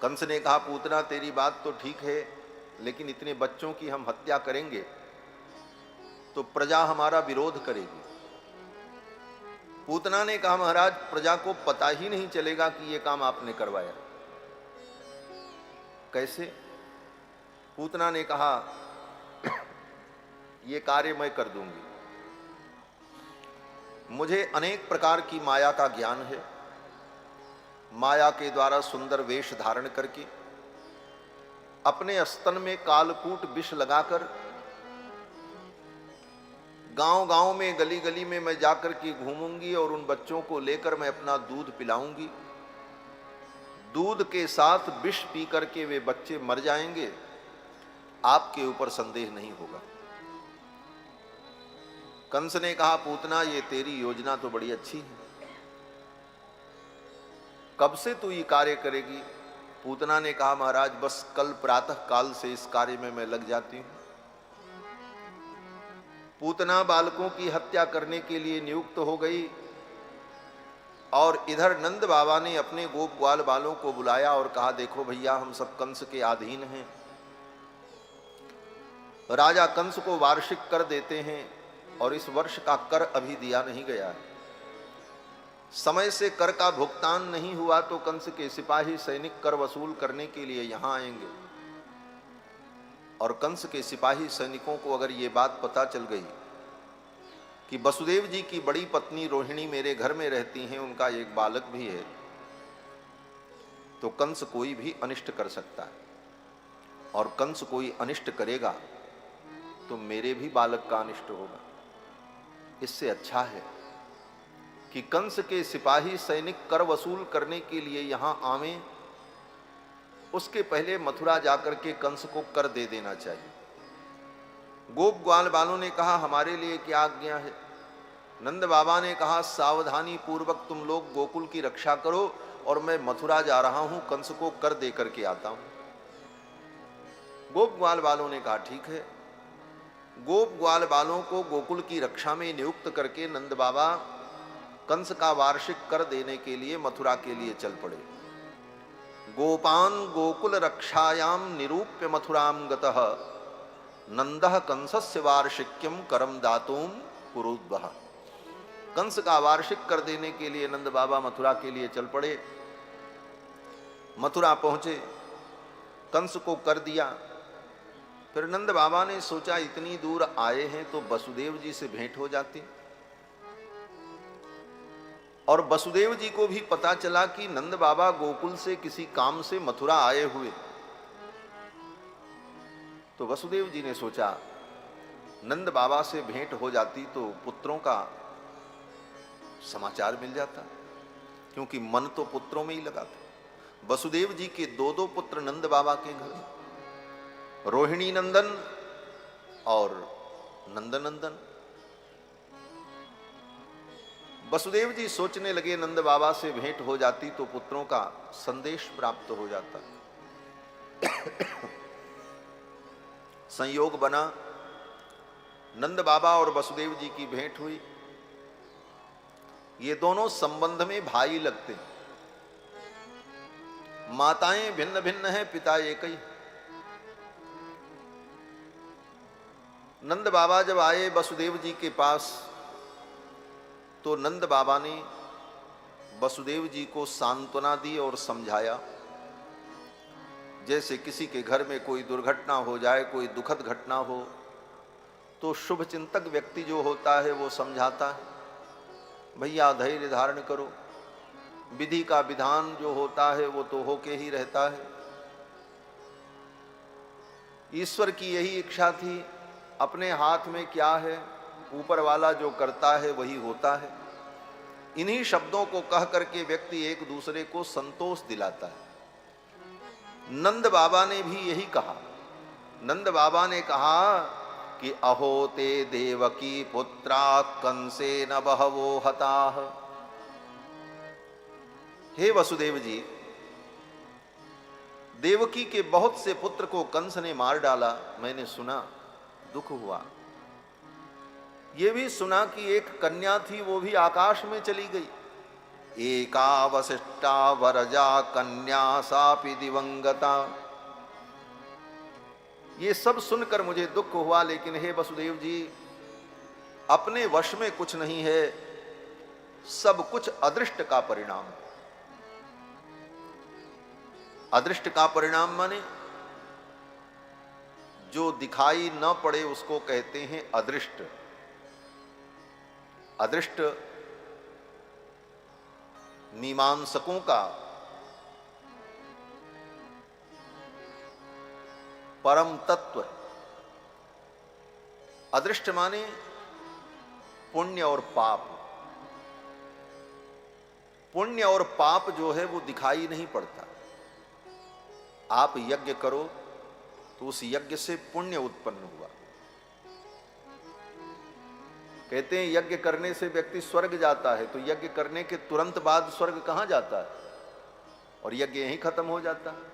कंस ने कहा, पूतना तेरी बात तो ठीक है, लेकिन इतने बच्चों की हम हत्या करेंगे तो प्रजा हमारा विरोध करेगी। पूतना ने कहा, महाराज प्रजा को पता ही नहीं चलेगा कि यह काम आपने करवाया। कैसे? पूतना ने कहा, यह कार्य मैं कर दूंगी। मुझे अनेक प्रकार की माया का ज्ञान है। माया के द्वारा सुंदर वेश धारण करके अपने स्तन में कालकूट विष लगाकर गांव-गांव में गली गली में मैं जाकर के घूमूंगी और उन बच्चों को लेकर मैं अपना दूध पिलाऊंगी। दूध के साथ विष पी करके वे बच्चे मर जाएंगे, आपके ऊपर संदेह नहीं होगा। कंस ने कहा, पूतना ये तेरी योजना तो बड़ी अच्छी है, कब से तू ये कार्य करेगी? पूतना ने कहा, महाराज बस कल प्रातः काल से इस कार्य में मैं लग जाती हूं। पूतना बालकों की हत्या करने के लिए नियुक्त हो गई और इधर नंद बाबा ने अपने गोप ग्वाल बालों को बुलाया और कहा, देखो भैया हम सब कंस के अधीन हैं। राजा कंस को वार्षिक कर देते हैं और इस वर्ष का कर अभी दिया नहीं गया है। समय से कर का भुगतान नहीं हुआ तो कंस के सिपाही सैनिक कर वसूल करने के लिए यहां आएंगे और कंस के सिपाही सैनिकों को अगर ये बात पता चल गई कि वसुदेव जी की बड़ी पत्नी रोहिणी मेरे घर में रहती हैं, उनका एक बालक भी है, तो कंस कोई भी अनिष्ट कर सकता है और कंस कोई अनिष्ट करेगा तो मेरे भी बालक का अनिष्ट होगा। इससे अच्छा है कि कंस के सिपाही सैनिक कर वसूल करने के लिए यहां आवें, उसके पहले मथुरा जाकर के कंस को कर दे देना चाहिए। गोप ग्वाल बालों ने कहा, हमारे लिए क्या आज्ञा है? नंद बाबा ने कहा, सावधानी पूर्वक तुम लोग गोकुल की रक्षा करो और मैं मथुरा जा रहा हूं, कंस को कर दे करके आता हूं। गोप ग्वाल बालों ने कहा, ठीक है। गोप ग्वाल बालों को गोकुल की रक्षा में नियुक्त करके नंद बाबा कंस का वार्षिक कर देने के लिए मथुरा के लिए चल पड़े। गोपान गोकुल रक्षायाम निरूप्य मथुराम गतः नंदः कंसस्य वार्षिक्यम करम दातुम कुरुद्वः। कंस का वार्षिक कर देने के लिए नंद बाबा मथुरा के लिए चल पड़े। मथुरा पहुंचे, कंस को कर दिया। फिर नंद बाबा ने सोचा इतनी दूर आए हैं तो वसुदेव जी से भेंट हो जाती। और वसुदेव जी को भी पता चला कि नंद बाबा गोकुल से किसी काम से मथुरा आए हुए। तो वसुदेव जी ने सोचा नंद बाबा से भेंट हो जाती तो पुत्रों का समाचार मिल जाता, क्योंकि मन तो पुत्रों में ही लगा था। वसुदेव जी के दो दो पुत्र नंद बाबा के घर, रोहिणी नंदन और नंदनंदन। वसुदेव जी सोचने लगे नंद बाबा से भेंट हो जाती तो पुत्रों का संदेश प्राप्त हो जाता। संयोग बना, नंद बाबा और वसुदेव जी की भेंट हुई। ये दोनों संबंध में भाई लगते, माताएं भिन्न भिन्न हैं, पिता एक ही। नंद बाबा जब आए वसुदेव जी के पास तो नंद बाबा ने वसुदेव जी को सांत्वना दी और समझाया। जैसे किसी के घर में कोई दुर्घटना हो जाए, कोई दुखद घटना हो, तो शुभ चिंतक व्यक्ति जो होता है वो समझाता है, भैया धैर्य धारण करो। विधि का विधान जो होता है वो तो होके ही रहता है। ईश्वर की यही इच्छा थी, अपने हाथ में क्या है, ऊपर वाला जो करता है वही होता है। इन्हीं शब्दों को कह करके व्यक्ति एक दूसरे को संतोष दिलाता है। नंद बाबा ने भी यही कहा। नंद बाबा ने कहा कि अहो ते देवकी पुत्रा कंसेन बहवो हताः। हे वसुदेव जी, देवकी के बहुत से पुत्र को कंस ने मार डाला, मैंने सुना, दुख हुआ। ये भी सुना कि एक कन्या थी, वो भी आकाश में चली गई। एका वसिष्ठा वरजा कन्या सापि दिवंगता। ये सब सुनकर मुझे दुख हुआ, लेकिन हे वसुदेव जी, अपने वश में कुछ नहीं है, सब कुछ अदृष्ट का परिणाम। अदृष्ट का परिणाम माने जो दिखाई न पड़े उसको कहते हैं अदृष्ट। अदृष्ट मीमांसकों का परम तत्व है। अदृष्ट माने पुण्य और पाप। पुण्य और पाप जो है वो दिखाई नहीं पड़ता। आप यज्ञ करो तो उस यज्ञ से पुण्य उत्पन्न हुआ। कहते हैं यज्ञ करने से व्यक्ति स्वर्ग जाता है, तो यज्ञ करने के तुरंत बाद स्वर्ग कहां जाता है, और यज्ञ यहीं खत्म हो जाता है।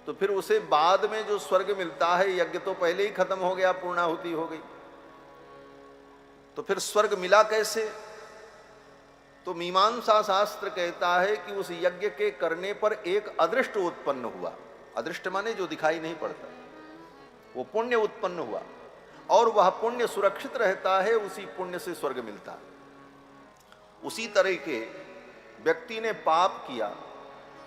तो फिर उसे बाद में जो स्वर्ग मिलता है, यज्ञ तो पहले ही खत्म हो गया, पूर्णाहुति हो गई, तो फिर स्वर्ग मिला कैसे? तो मीमांसा शास्त्र कहता है कि उस यज्ञ के करने पर एक अदृष्ट उत्पन्न हुआ। अदृष्ट माने जो दिखाई नहीं पड़ता, वो पुण्य उत्पन्न हुआ, और वह पुण्य सुरक्षित रहता है, उसी पुण्य से स्वर्ग मिलता है। उसी तरह के व्यक्ति ने पाप किया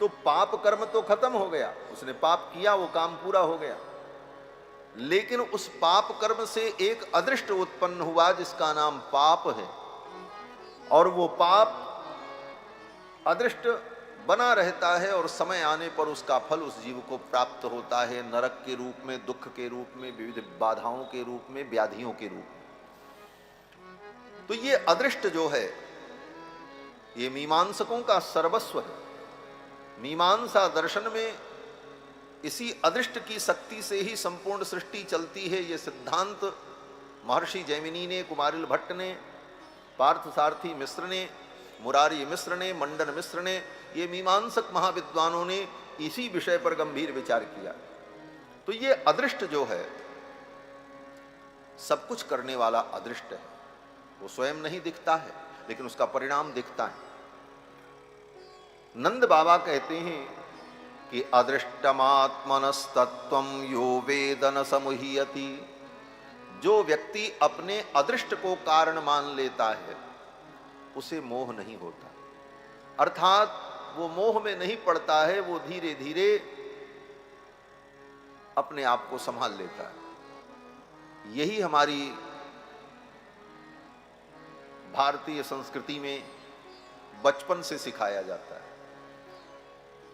तो पाप कर्म तो खत्म हो गया, उसने पाप किया, वो काम पूरा हो गया, लेकिन उस पाप कर्म से एक अदृष्ट उत्पन्न हुआ जिसका नाम पाप है, और वो पाप अदृष्ट बना रहता है, और समय आने पर उसका फल उस जीव को प्राप्त होता है, नरक के रूप में, दुख के रूप में, विविध बाधाओं के रूप में, व्याधियों के रूप में। तो ये अदृष्ट जो है ये मीमांसकों का सर्वस्व है। मीमांसा दर्शन में इसी अदृष्ट की शक्ति से ही संपूर्ण सृष्टि चलती है। ये सिद्धांत महर्षि जैमिनी ने, कुमारिल भट्ट ने, पार्थसारथी मिश्र ने, मुरारी मिश्र ने, मंडन मिश्र ने, ये मीमांसक महाविद्वानों ने इसी विषय पर गंभीर विचार किया। तो ये अदृष्ट जो है, सब कुछ करने वाला अदृष्ट है। वो स्वयं नहीं दिखता है, लेकिन उसका परिणाम दिखता है। नंद बाबा कहते हैं कि अदृष्टमात्मनस्तत्वं यो वेद न समुह्यति। जो व्यक्ति अपने अदृष्ट को कारण मान लेता है उसे मोह नहीं होता, अर्थात वो मोह में नहीं पड़ता है, वो धीरे धीरे अपने आप को संभाल लेता है। यही हमारी भारतीय संस्कृति में बचपन से सिखाया जाता है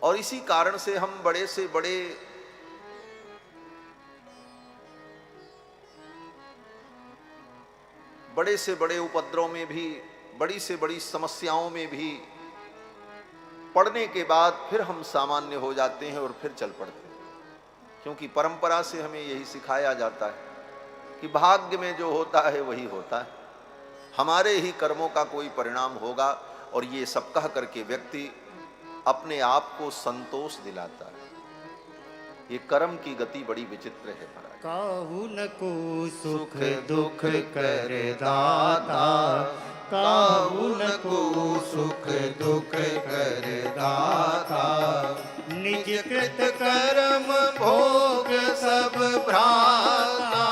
और इसी कारण से हम बड़े से बड़े उपद्रव में भी, बड़ी से बड़ी समस्याओं में भी पढ़ने के बाद फिर हम सामान्य हो जाते हैं और फिर चल पड़ते हैं, क्योंकि परंपरा से हमें यही सिखाया जाता है कि भाग्य में जो होता है वही होता है, हमारे ही कर्मों का कोई परिणाम होगा। और ये सब कह करके व्यक्ति अपने आप को संतोष दिलाता है। ये कर्म की गति बड़ी विचित्र है महाराज। काहू न को सुख दुख कर दाता, काहू न को सुख दुख कर दाता। निज कृत कर्म भोग सब भ्राता,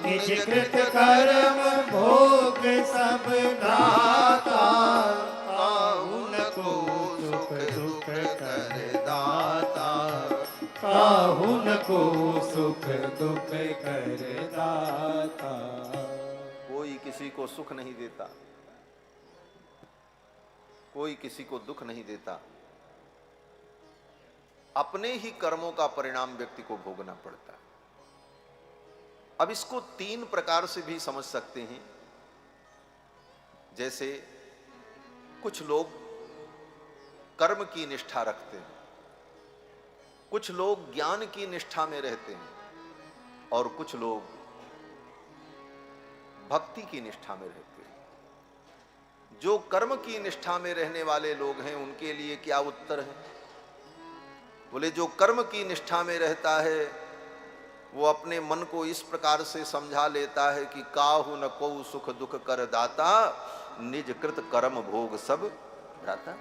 निज कृत कर्म भोग सब भ्राता। काहू न को सुख दुख कर दाता, काहू न को सुख दुख कर दाता। कोई किसी को सुख नहीं देता, कोई किसी को दुख नहीं देता, अपने ही कर्मों का परिणाम व्यक्ति को भोगना पड़ता है। अब इसको तीन प्रकार से भी समझ सकते हैं। जैसे कुछ लोग कर्म की निष्ठा रखते हैं, कुछ लोग ज्ञान की निष्ठा में रहते हैं और कुछ लोग भक्ति की निष्ठा में रहते हैं। जो कर्म की निष्ठा में रहने वाले लोग हैं उनके लिए क्या उत्तर है? बोले जो कर्म की निष्ठा में रहता है वो अपने मन को इस प्रकार से समझा लेता है कि काहू न को सुख दुख कर दाता, निज कृत कर्म भोग सब भ्राता।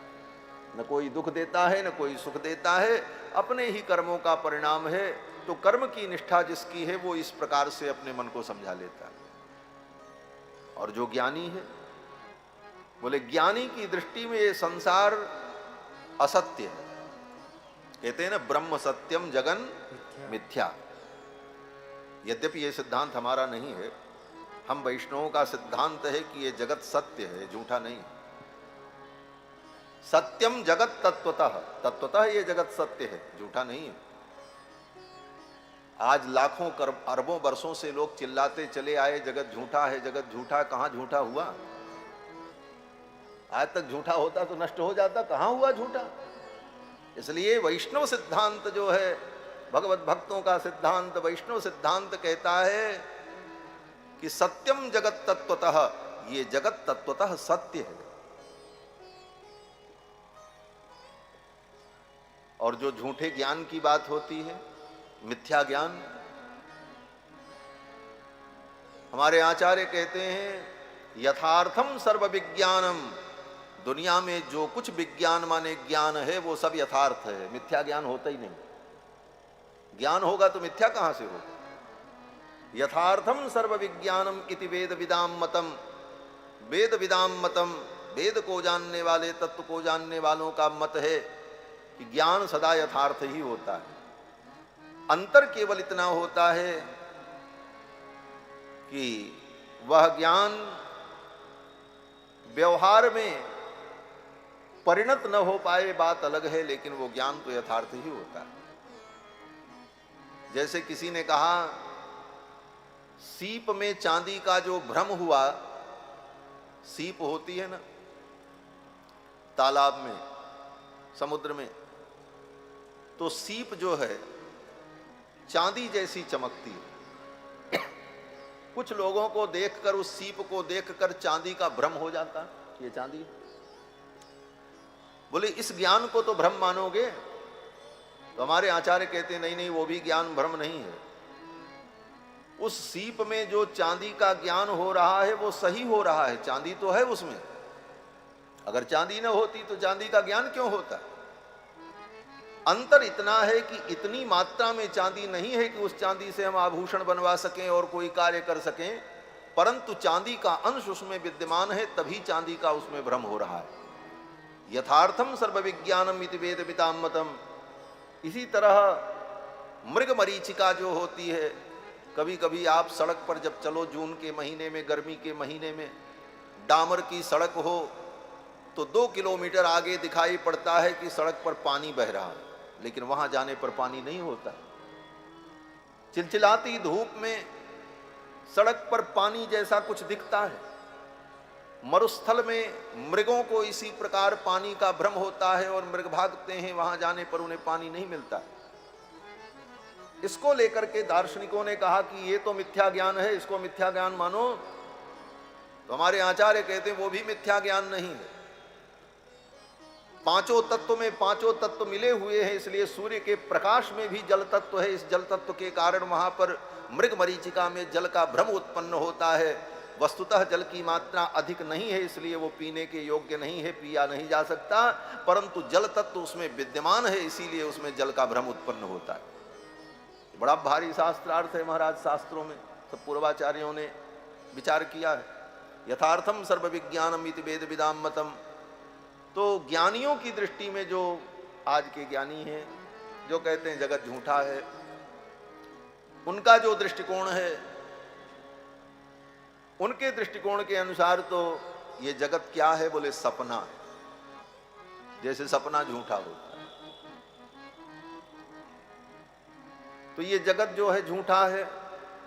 न कोई दुख देता है न कोई सुख देता है, अपने ही कर्मों का परिणाम है। तो कर्म की निष्ठा जिसकी है वो इस प्रकार से अपने मन को समझा लेता है। और जो ज्ञानी है, बोले ज्ञानी की दृष्टि में ये संसार असत्य है। कहते हैं ना ब्रह्म सत्यम जगन मिथ्या। यद्यपि ये सिद्धांत हमारा नहीं है, हम वैष्णवों का सिद्धांत है कि ये जगत सत्य है, झूठा नहीं है। सत्यम जगत तत्वतः, तत्वतः ये जगत सत्य है, झूठा नहीं है। आज लाखों अरबों वर्षों से लोग चिल्लाते चले आए जगत झूठा है, जगत झूठा। कहां झूठा हुआ? आज तक झूठा होता तो नष्ट हो जाता, कहां हुआ झूठा? इसलिए वैष्णव सिद्धांत जो है, भगवत भक्तों का सिद्धांत, वैष्णव सिद्धांत कहता है कि सत्यम जगत तत्वतः, ये जगत तत्वतः सत्य है। और जो झूठे ज्ञान की बात होती है, मिथ्या ज्ञान, हमारे आचार्य कहते हैं यथार्थम सर्व विज्ञानम। दुनिया में जो कुछ विज्ञान माने ज्ञान है वो सब यथार्थ है, मिथ्या ज्ञान होता ही नहीं। ज्ञान होगा तो मिथ्या कहां से होगा? यथार्थम सर्व विज्ञानम इति वेद विदाम मतम। वेद विदाम मतम, वेद को जानने वाले, तत्व को जानने वालों का मत है कि ज्ञान सदा यथार्थ ही होता है। अंतर केवल इतना होता है कि वह ज्ञान व्यवहार में परिणत न हो पाए, बात अलग है, लेकिन वो ज्ञान तो यथार्थ ही होता है। जैसे किसी ने कहा सीप में चांदी का जो भ्रम हुआ, सीप होती है ना तालाब में, समुद्र में, तो सीप जो है चांदी जैसी चमकती है। कुछ लोगों को देखकर, उस सीप को देखकर चांदी का भ्रम हो जाता, ये चांदी है। बोले इस ज्ञान को तो भ्रम मानोगे? तो हमारे आचार्य कहते नहीं नहीं, वो भी ज्ञान भ्रम नहीं है। उस सीप में जो चांदी का ज्ञान हो रहा है वो सही हो रहा है, चांदी तो है उसमें। अगर चांदी न होती तो चांदी का ज्ञान क्यों होता? अंतर इतना है कि इतनी मात्रा में चांदी नहीं है कि उस चांदी से हम आभूषण बनवा सकें और कोई कार्य कर सकें, परंतु चांदी का अंश उसमें विद्यमान है, तभी चांदी का उसमें भ्रम हो रहा है। यथार्थम सर्वविज्ञानम इति वेद वितामतम। इसी तरह मृग मरीचिका जो होती है, कभी कभी आप सड़क पर जब चलो, जून के महीने में, गर्मी के महीने में, डामर की सड़क हो तो 2 किलोमीटर आगे दिखाई पड़ता है कि सड़क पर पानी बह रहा है, लेकिन वहां जाने पर पानी नहीं होता। चिलचिलाती धूप में सड़क पर पानी जैसा कुछ दिखता है। मरुस्थल में मृगों को इसी प्रकार पानी का भ्रम होता है और मृग भागते हैं, वहां जाने पर उन्हें पानी नहीं मिलता। इसको लेकर के दार्शनिकों ने कहा कि ये तो मिथ्या ज्ञान है, इसको मिथ्या ज्ञान मानो। तो हमारे आचार्य कहते हैं वो भी मिथ्या ज्ञान नहीं है। पांचों तत्व में पांचों तत्व मिले हुए हैं, इसलिए सूर्य के प्रकाश में भी जल तत्व है। इस जल तत्व के कारण वहां पर मृग मरीचिका में जल का भ्रम उत्पन्न होता है। वस्तुतः जल की मात्रा अधिक नहीं है, इसलिए वो पीने के योग्य नहीं है, पिया नहीं जा सकता, परंतु जल तत्व उसमें विद्यमान है, इसीलिए उसमें जल का भ्रम उत्पन्न होता है। बड़ा भारी शास्त्रार्थ है महाराज, शास्त्रों में सब पूर्वाचार्यों ने विचार किया है। यथार्थम सर्वविज्ञानम इति वेद विदाम मतम। तो ज्ञानियों की दृष्टि में, जो आज के ज्ञानी हैं, जो कहते हैं जगत झूठा है, उनका जो दृष्टिकोण है, उनके दृष्टिकोण के अनुसार तो ये जगत क्या है, बोले सपना। जैसे सपना झूठा होता है, तो ये जगत जो है झूठा है।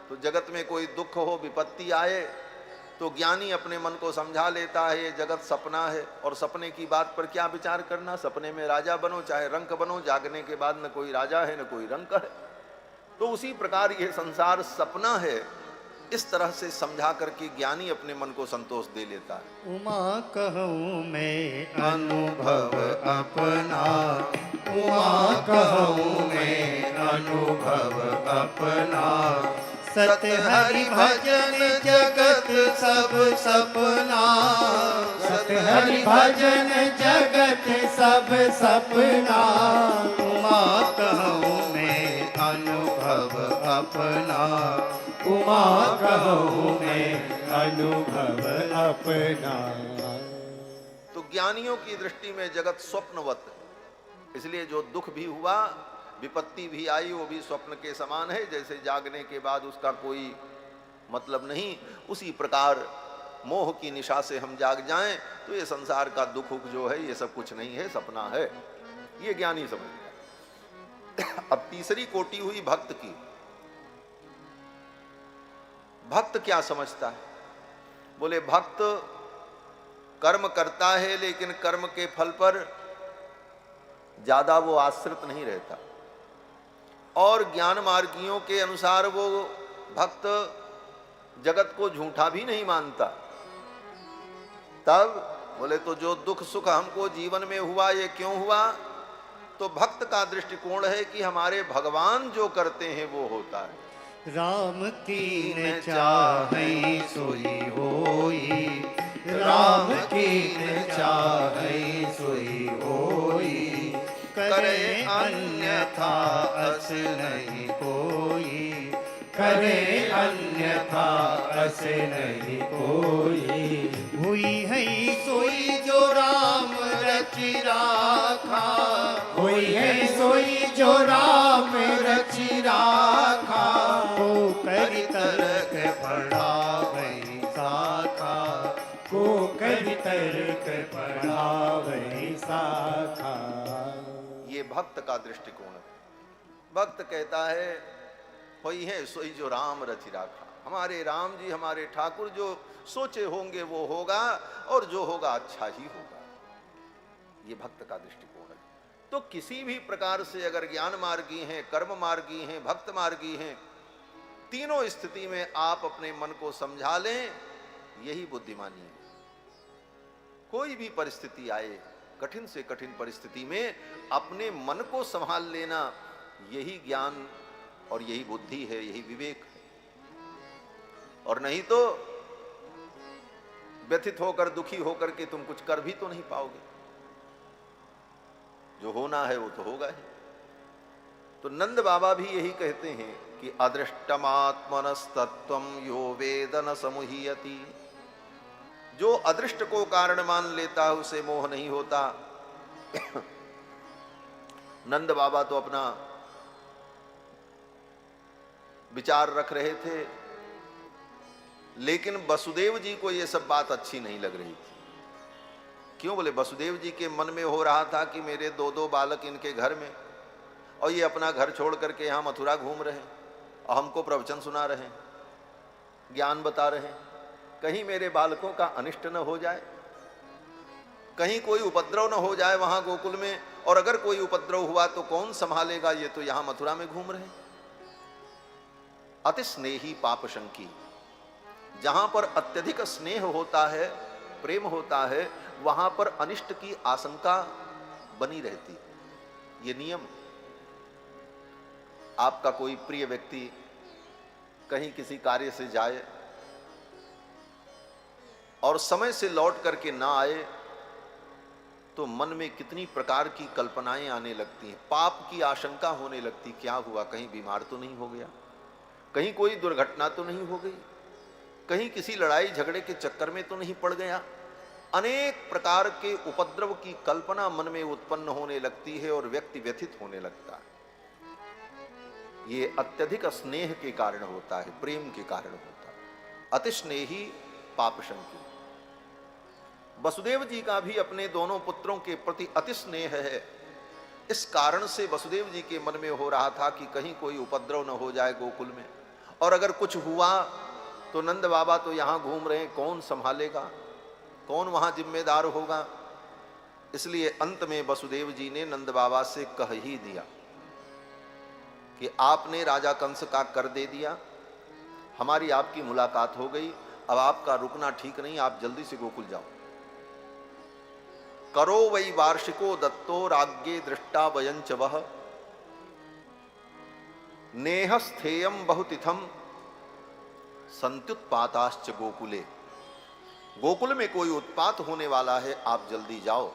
तो जगत में कोई दुख हो, विपत्ति आए, तो ज्ञानी अपने मन को समझा लेता है ये जगत सपना है। और सपने की बात पर क्या विचार करना, सपने में राजा बनो चाहे रंक बनो, जागने के बाद न कोई राजा है न कोई रंक है। तो उसी प्रकार ये संसार सपना है, इस तरह से समझा करके ज्ञानी अपने मन को संतोष दे लेता है। उमा कहूँ मैं अनुभव अपना, उमा कहूँ मैं अनुभव अपना। सत हरि भजन जगत सब सपना, सत हरि भजन जगत सब सपना। उमा कहूँ मैं अनुभव अपना, उमा कहूँ मैं अनुभव अपना। तो ज्ञानियों की दृष्टि में जगत स्वप्नवत है, इसलिए जो दुख भी हुआ, विपत्ति भी आई, वो भी स्वप्न के समान है। जैसे जागने के बाद उसका कोई मतलब नहीं, उसी प्रकार मोह की निशा से हम जाग जाएं तो ये संसार का दुख जो है ये सब कुछ नहीं है, सपना है। ये ज्ञानी समझ गया। अब तीसरी कोटि हुई भक्त की। भक्त क्या समझता है, बोले भक्त कर्म करता है, लेकिन कर्म के फल पर ज्यादा वो आश्रित नहीं रहता। और ज्ञान मार्गियों के अनुसार वो भक्त जगत को झूठा भी नहीं मानता। तब बोले तो जो दुख सुख हमको जीवन में हुआ, ये क्यों हुआ? तो भक्त का दृष्टिकोण है कि हमारे भगवान जो करते हैं वो होता है। राम कीन चाहै सोई होई, राम कीन चाहै सोई होई। करे अन्यथा अस नहीं कोई, करे अन्यथा अस नहीं कोई। हुई है सोई जो राम रचि राखा, हुई है सोई जो राम रचि राखा। को करि तर्क पढ़ावै साखा, को करि तर्क पढ़ावै साखा। ये भक्त का दृष्टिकोण है। भक्त कहता है वही है सोई जो राम रचि राखा, हमारे राम जी, हमारे ठाकुर जो सोचे होंगे वो होगा, और जो होगा अच्छा ही होगा। ये भक्त का दृष्टिकोण है। तो किसी भी प्रकार से अगर ज्ञान मार्गी हैं, कर्म मार्गी हैं, भक्त मार्गी हैं, तीनों स्थिति में आप अपने मन को समझा लें, यही बुद्धिमानी है। कोई भी परिस्थिति आए, कठिन से कठिन परिस्थिति में अपने मन को संभाल लेना, यही ज्ञान और यही बुद्धि है, यही विवेक है। और नहीं तो व्यथित होकर, दुखी होकर के तुम कुछ कर भी तो नहीं पाओगे। जो होना है वो तो होगा ही। तो नंद बाबा भी यही कहते हैं कि अदृष्टमात्मनस्तत्वं यो वेद न समुह्यति। जो अदृष्ट को कारण मान लेता है उसे मोह नहीं होता। नंद बाबा तो अपना विचार रख रहे थे, लेकिन वसुदेव जी को यह सब बात अच्छी नहीं लग रही थी। क्यों? बोले वसुदेव जी के मन में हो रहा था कि मेरे दो दो बालक इनके घर में, और ये अपना घर छोड़ करके यहाँ मथुरा घूम रहे हैं और हमको प्रवचन सुना रहे हैं, ज्ञान बता रहे हैं। कहीं मेरे बालकों का अनिष्ट न हो जाए, कहीं कोई उपद्रव न हो जाए वहां गोकुल में, और अगर कोई उपद्रव हुआ तो कौन संभालेगा? ये तो यहां मथुरा में घूम रहे हैं। अति स्नेही पाप शंकी। जहां पर अत्यधिक स्नेह होता है, प्रेम होता है, वहां पर अनिष्ट की आशंका बनी रहती। ये नियम। आपका कोई प्रिय व्यक्ति कहीं किसी कार्य से जाए और समय से लौट करके ना आए तो मन में कितनी प्रकार की कल्पनाएं आने लगती हैं, पाप की आशंका होने लगती। क्या हुआ? कहीं बीमार तो नहीं हो गया, कहीं कोई दुर्घटना तो नहीं हो गई, कहीं किसी लड़ाई झगड़े के चक्कर में तो नहीं पड़ गया। अनेक प्रकार के उपद्रव की कल्पना मन में उत्पन्न होने लगती है और व्यक्ति व्यथित होने लगता है। ये अत्यधिक स्नेह के कारण होता है, प्रेम के कारण होता है। अति स्नेही पाप शंकी। वसुदेव जी का भी अपने दोनों पुत्रों के प्रति अति स्नेह है। इस कारण से वसुदेव जी के मन में हो रहा था कि कहीं कोई उपद्रव न हो जाए गोकुल में, और अगर कुछ हुआ तो नंद बाबा तो यहाँ घूम रहे हैं, कौन संभालेगा, कौन वहाँ जिम्मेदार होगा। इसलिए अंत में वसुदेव जी ने नंद बाबा से कह ही दिया कि आपने राजा कंस का कर दे दिया, हमारी आपकी मुलाकात हो गई, अब आपका रुकना ठीक नहीं, आप जल्दी से गोकुल जाओ। करो वै वार्षिको दत्तो राज्ञे दृष्टा वयंच वह नेह स्थेयम बहुतिथम संत्युत्पाताश्च गोकुले। गोकुल में कोई उत्पात होने वाला है, आप जल्दी जाओ।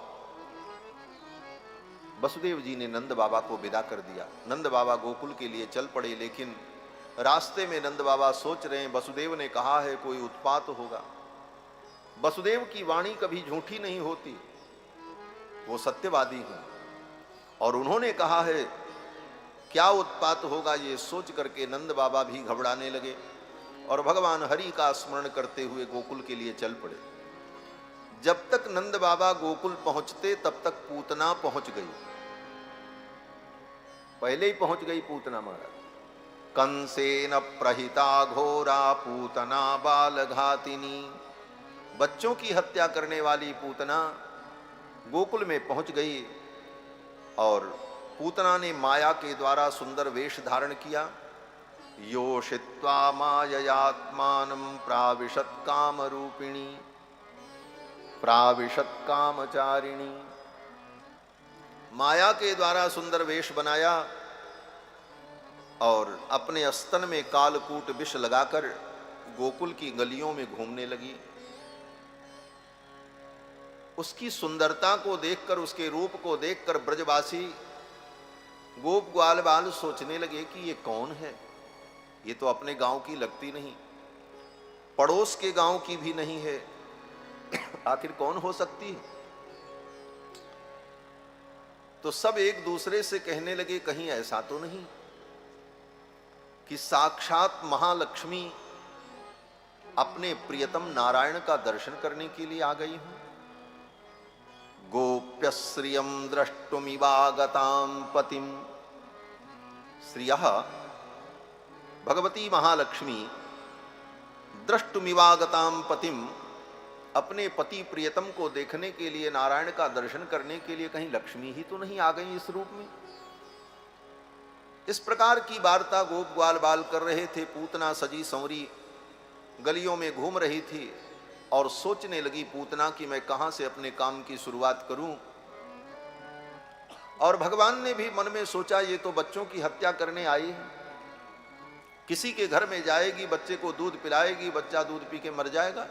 वसुदेव जी ने नंद बाबा को विदा कर दिया। नंद बाबा गोकुल के लिए चल पड़े, लेकिन रास्ते में नंद बाबा सोच रहे हैं, वसुदेव ने कहा है कोई उत्पात होगा। वसुदेव की वाणी कभी झूठी नहीं होती, वो सत्यवादी हैं, और उन्होंने कहा है क्या उत्पात होगा। ये सोच करके नंद बाबा भी घबराने लगे और भगवान हरि का स्मरण करते हुए गोकुल के लिए चल पड़े। जब तक नंद बाबा गोकुल पहुंचते तब तक पूतना पहुंच गई, पहले ही पहुंच गई पूतना महाराज। कंसेन प्रहिता घोरा पूतना बाल घातिनी। बच्चों की हत्या करने वाली पूतना गोकुल में पहुंच गई, और पूतना ने माया के द्वारा सुंदर वेश धारण किया। योषित्वा माययात्मानं प्राविशत काम रूपिणी प्राविशत कामचारिणी। माया के द्वारा सुंदर वेश बनाया और अपने स्तन में कालकूट विष लगाकर गोकुल की गलियों में घूमने लगी। उसकी सुंदरता को देखकर, उसके रूप को देखकर ब्रजवासी गोप ग्वाल बाल सोचने लगे कि ये कौन है, ये तो अपने गांव की लगती नहीं, पड़ोस के गांव की भी नहीं है, आखिर कौन हो सकती है। तो सब एक दूसरे से कहने लगे कहीं ऐसा तो नहीं कि साक्षात महालक्ष्मी अपने प्रियतम नारायण का दर्शन करने के लिए आ गई हूं। गोप्य श्रियम द्रष्टुमिवागतां पतिम। श्रियः भगवती महालक्ष्मी द्रष्टुमिवागतां पतिम, अपने पति प्रियतम को देखने के लिए, नारायण का दर्शन करने के लिए कहीं लक्ष्मी ही तो नहीं आ गई इस रूप में। इस प्रकार की वार्ता गोप ग्वाल बाल कर रहे थे। पूतना सजी संवरी गलियों में घूम रही थी और सोचने लगी पूतना कि मैं कहां से अपने काम की शुरुआत करूं। और भगवान ने भी मन में सोचा ये तो बच्चों की हत्या करने आई है, किसी के घर में जाएगी, बच्चे को दूध पिलाएगी, बच्चा दूध पी के मर जाएगा,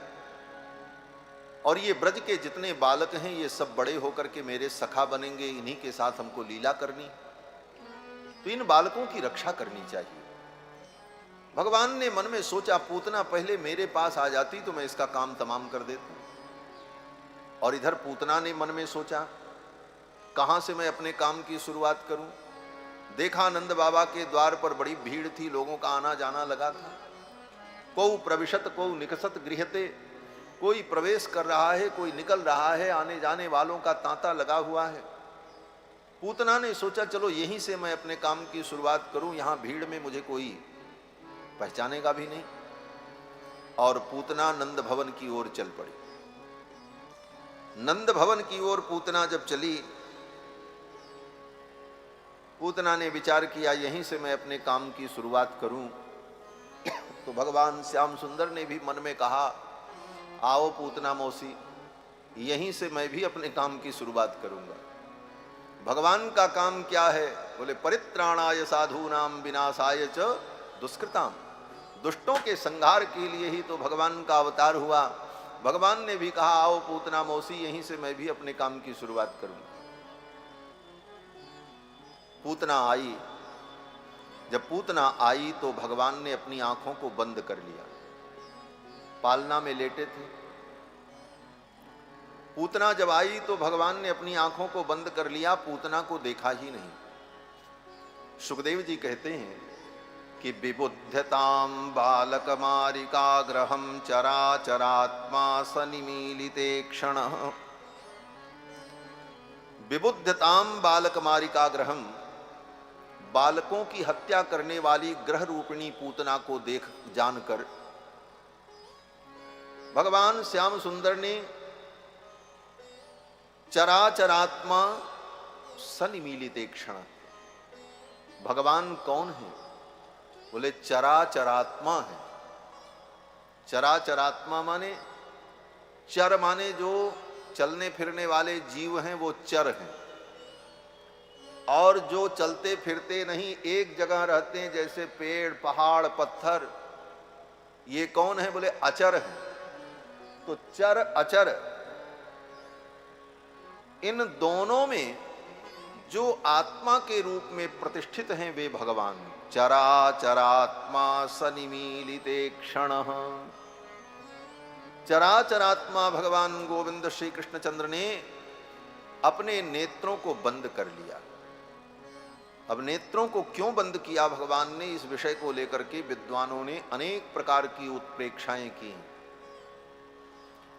और ये ब्रज के जितने बालक हैं ये सब बड़े होकर के मेरे सखा बनेंगे, इन्हीं के साथ हमको लीला करनी। तो इन बालकों की रक्षा करनी चाहिए। भगवान ने मन में सोचा, पूतना पहले मेरे पास आ जाती तो मैं इसका काम तमाम कर देता। और इधर पूतना ने मन में सोचा, कहां से मैं अपने काम की शुरुआत करूं। देखा नंद बाबा के द्वार पर बड़ी भीड़ थी, लोगों का आना जाना लगा था। कोई प्रविशत कोई निकसत गृहते, कोई प्रवेश कर रहा है, कोई निकल रहा है, आने जाने वालों का तांता लगा हुआ है। पूतना ने सोचा, चलो यहीं से मैं अपने काम की शुरुआत करूं, यहां भीड़ में मुझे कोई पहचानेगा भी नहीं। और पूतना नंद भवन की ओर चल पड़ी। नंद भवन की ओर पूतना जब चली, पूतना ने विचार किया, यहीं से मैं अपने काम की शुरुआत करूं। तो भगवान श्याम सुंदर ने भी मन में कहा, आओ पूतना मौसी, यहीं से मैं भी अपने काम की शुरुआत करूंगा। भगवान का काम क्या है? बोले, परित्राणाय साधूनाम विनाशाय च दुष्कृताम। दुष्टों के संहार के लिए ही तो भगवान का अवतार हुआ। भगवान ने भी कहा, आओ पूतना मौसी, यहीं से मैं भी अपने काम की शुरुआत करूंगा। पूतना आई। जब पूतना आई तो भगवान ने अपनी आंखों को बंद कर लिया। पालना में लेटे थे। पूतना जब आई तो भगवान ने अपनी आंखों को बंद कर लिया, पूतना को देखा ही नहीं। सुखदेव जी कहते हैं कि विबुध्यताम बालकमारिकाग्रहम चराचरात्मा सनिमीलिते क्षण। विबुध्यताम बालकमारिकाग्रहम, बालकों की हत्या करने वाली ग्रह रूपिणी पूतना को देख जानकर भगवान श्याम सुंदर ने चराचरात्मा सनिमीलिते क्षण। भगवान कौन है? बोले, चराचरात्मा है। चराचरात्मा माने, चर माने जो चलने फिरने वाले जीव हैं, वो चर हैं। और जो चलते फिरते नहीं, एक जगह रहते हैं, जैसे पेड़ पहाड़ पत्थर, ये कौन है? बोले, अचर है। तो चर अचर, इन दोनों में जो आत्मा के रूप में प्रतिष्ठित हैं वे भगवान। चराचरात्मा सनिमीलिते क्षण। चराचरात्मा भगवान गोविंद श्री कृष्णचंद्र ने अपने नेत्रों को बंद कर लिया। अब नेत्रों को क्यों बंद किया भगवान ने, इस विषय को लेकर के विद्वानों ने अनेक प्रकार की उत्प्रेक्षाएं की।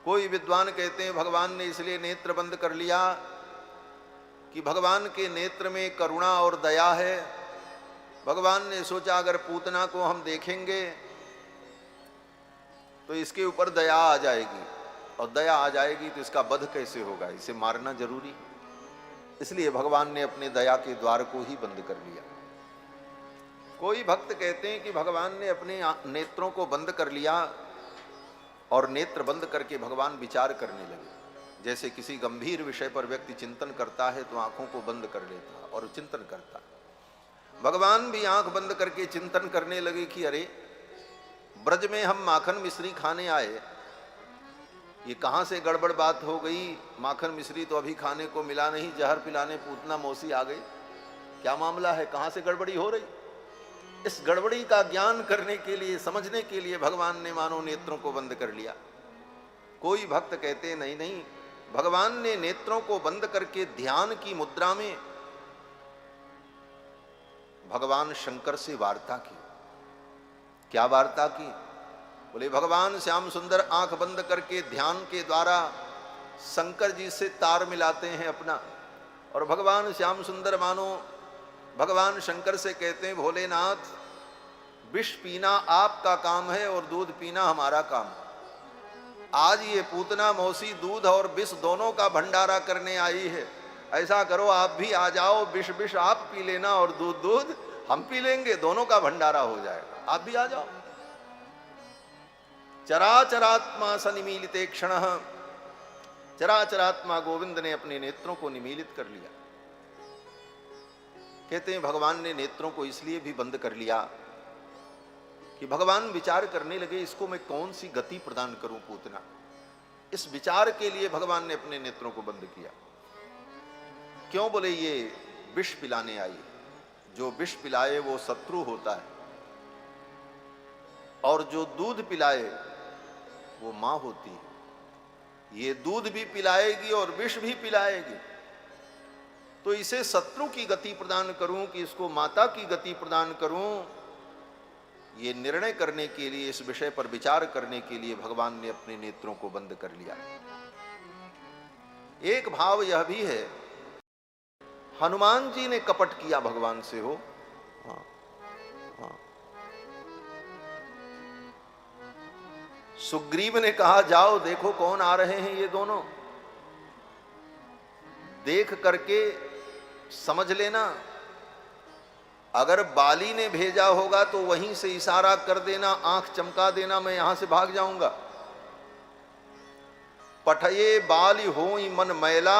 कोई विद्वान कहते हैं भगवान ने इसलिए नेत्र बंद कर लिया कि भगवान के नेत्र में करुणा और दया है। भगवान ने सोचा, अगर पूतना को हम देखेंगे तो इसके ऊपर दया आ जाएगी, और दया आ जाएगी तो इसका वध कैसे होगा, इसे मारना जरूरी। इसलिए भगवान ने अपने दया के द्वार को ही बंद कर लिया। कोई भक्त कहते हैं कि भगवान ने अपने नेत्रों को बंद कर लिया, और नेत्र बंद करके भगवान विचार करने लगे। जैसे किसी गंभीर विषय पर व्यक्ति चिंतन करता है तो आंखों को बंद कर लेता और चिंतन करता। भगवान भी आंख बंद करके चिंतन करने लगे कि अरे, ब्रज में हम माखन मिश्री खाने आए, ये कहां से गड़बड़ बात हो गई। माखन मिश्री तो अभी खाने को मिला नहीं, जहर पिलाने पूतना मौसी आ गई। क्या मामला है, कहां से गड़बड़ी हो रही? इस गड़बड़ी का ज्ञान करने के लिए, समझने के लिए भगवान ने मानो नेत्रों को बंद कर लिया। कोई भक्त कहते नहीं नहीं, भगवान ने नेत्रों को बंद करके ध्यान की मुद्रा में भगवान शंकर से वार्ता की। क्या वार्ता की? बोले, भगवान श्याम सुंदर आंख बंद करके ध्यान के द्वारा शंकर जी से तार मिलाते हैं अपना। और भगवान श्याम सुंदर मानो भगवान शंकर से कहते हैं, भोलेनाथ, विष पीना आपका काम है और दूध पीना हमारा काम। आज ये पूतना मौसी दूध और विष दोनों का भंडारा करने आई है। ऐसा करो, आप भी आ जाओ, विष विष आप पी लेना और दूध दूध हम पी लेंगे, दोनों का भंडारा हो जाएगा। आप भी आ जाओ। चराचरात्मा सनिमीलिते क्षण। चराचरात्मा गोविंद ने अपने नेत्रों को निमीलित कर लिया। कहते हैं भगवान ने नेत्रों को इसलिए भी बंद कर लिया कि भगवान विचार करने लगे, इसको मैं कौन सी गति प्रदान करूं पूतना। इस विचार के लिए भगवान ने अपने नेत्रों को बंद किया। क्यों? बोले, ये विष पिलाने आई, जो विष पिलाए वो शत्रु होता है, और जो दूध पिलाए वो मां होती है। ये दूध भी पिलाएगी और विष भी पिलाएगी, तो इसे शत्रु की गति प्रदान करूं कि इसको माता की गति प्रदान करूं, ये निर्णय करने के लिए, इस विषय पर विचार करने के लिए भगवान ने अपने नेत्रों को बंद कर लिया। एक भाव यह भी है, हनुमान जी ने कपट किया भगवान से हो। हाँ, हाँ। सुग्रीव ने कहा जाओ देखो कौन आ रहे हैं ये दोनों, देख करके समझ लेना। अगर बाली ने भेजा होगा तो वहीं से इशारा कर देना, आंख चमका देना, मैं यहां से भाग जाऊंगा। पठये बाली होई मन मैला,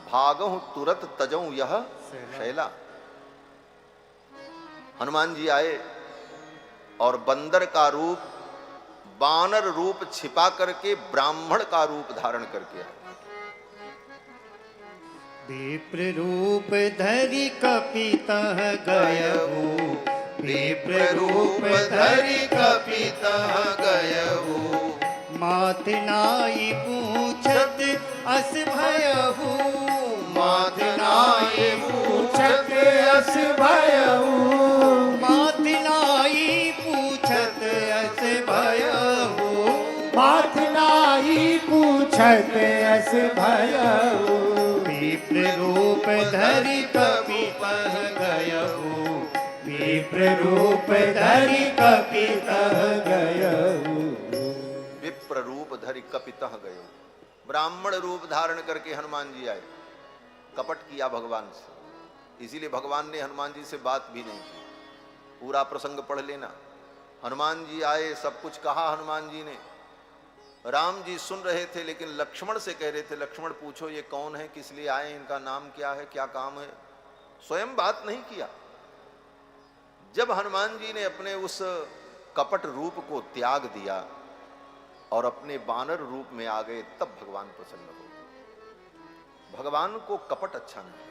भागहु तुरत तजऊं यह शैला। हनुमान जी आए और बंदर का रूप, बानर रूप छिपा करके ब्राह्मण का रूप धारण करके आए। विप्र रूप धरि कपितः गयहु, विप्र रूप धरि कपितः गयहु, मात नाई पूछत अस भयहु, मात नाई पूछत अस भयहु, मात नाई पूछत अस भयहु, मात नाई पूछत अस भयहु। विप्र रूप धरि कपितः गयहु, विप्र रूप धरि कपितः गयहु, विप्र रूप धरि कपितः गयहु। ब्राह्मण रूप धारण करके हनुमान जी आए, कपट किया भगवान से। इसीलिए भगवान ने हनुमान जी से बात भी नहीं की। पूरा प्रसंग पढ़ लेना। हनुमान जी आए, सब कुछ कहा हनुमान जी ने। राम जी सुन रहे थे, लेकिन लक्ष्मण से कह रहे थे लक्ष्मण पूछो ये कौन है, किस लिए आए, इनका नाम क्या है, क्या काम है। स्वयं बात नहीं किया। जब हनुमान जी ने अपने उस कपट रूप को त्याग दिया और अपने बानर रूप में आ गए, तब भगवान प्रसन्न हो। भगवान को कपट अच्छा नहीं।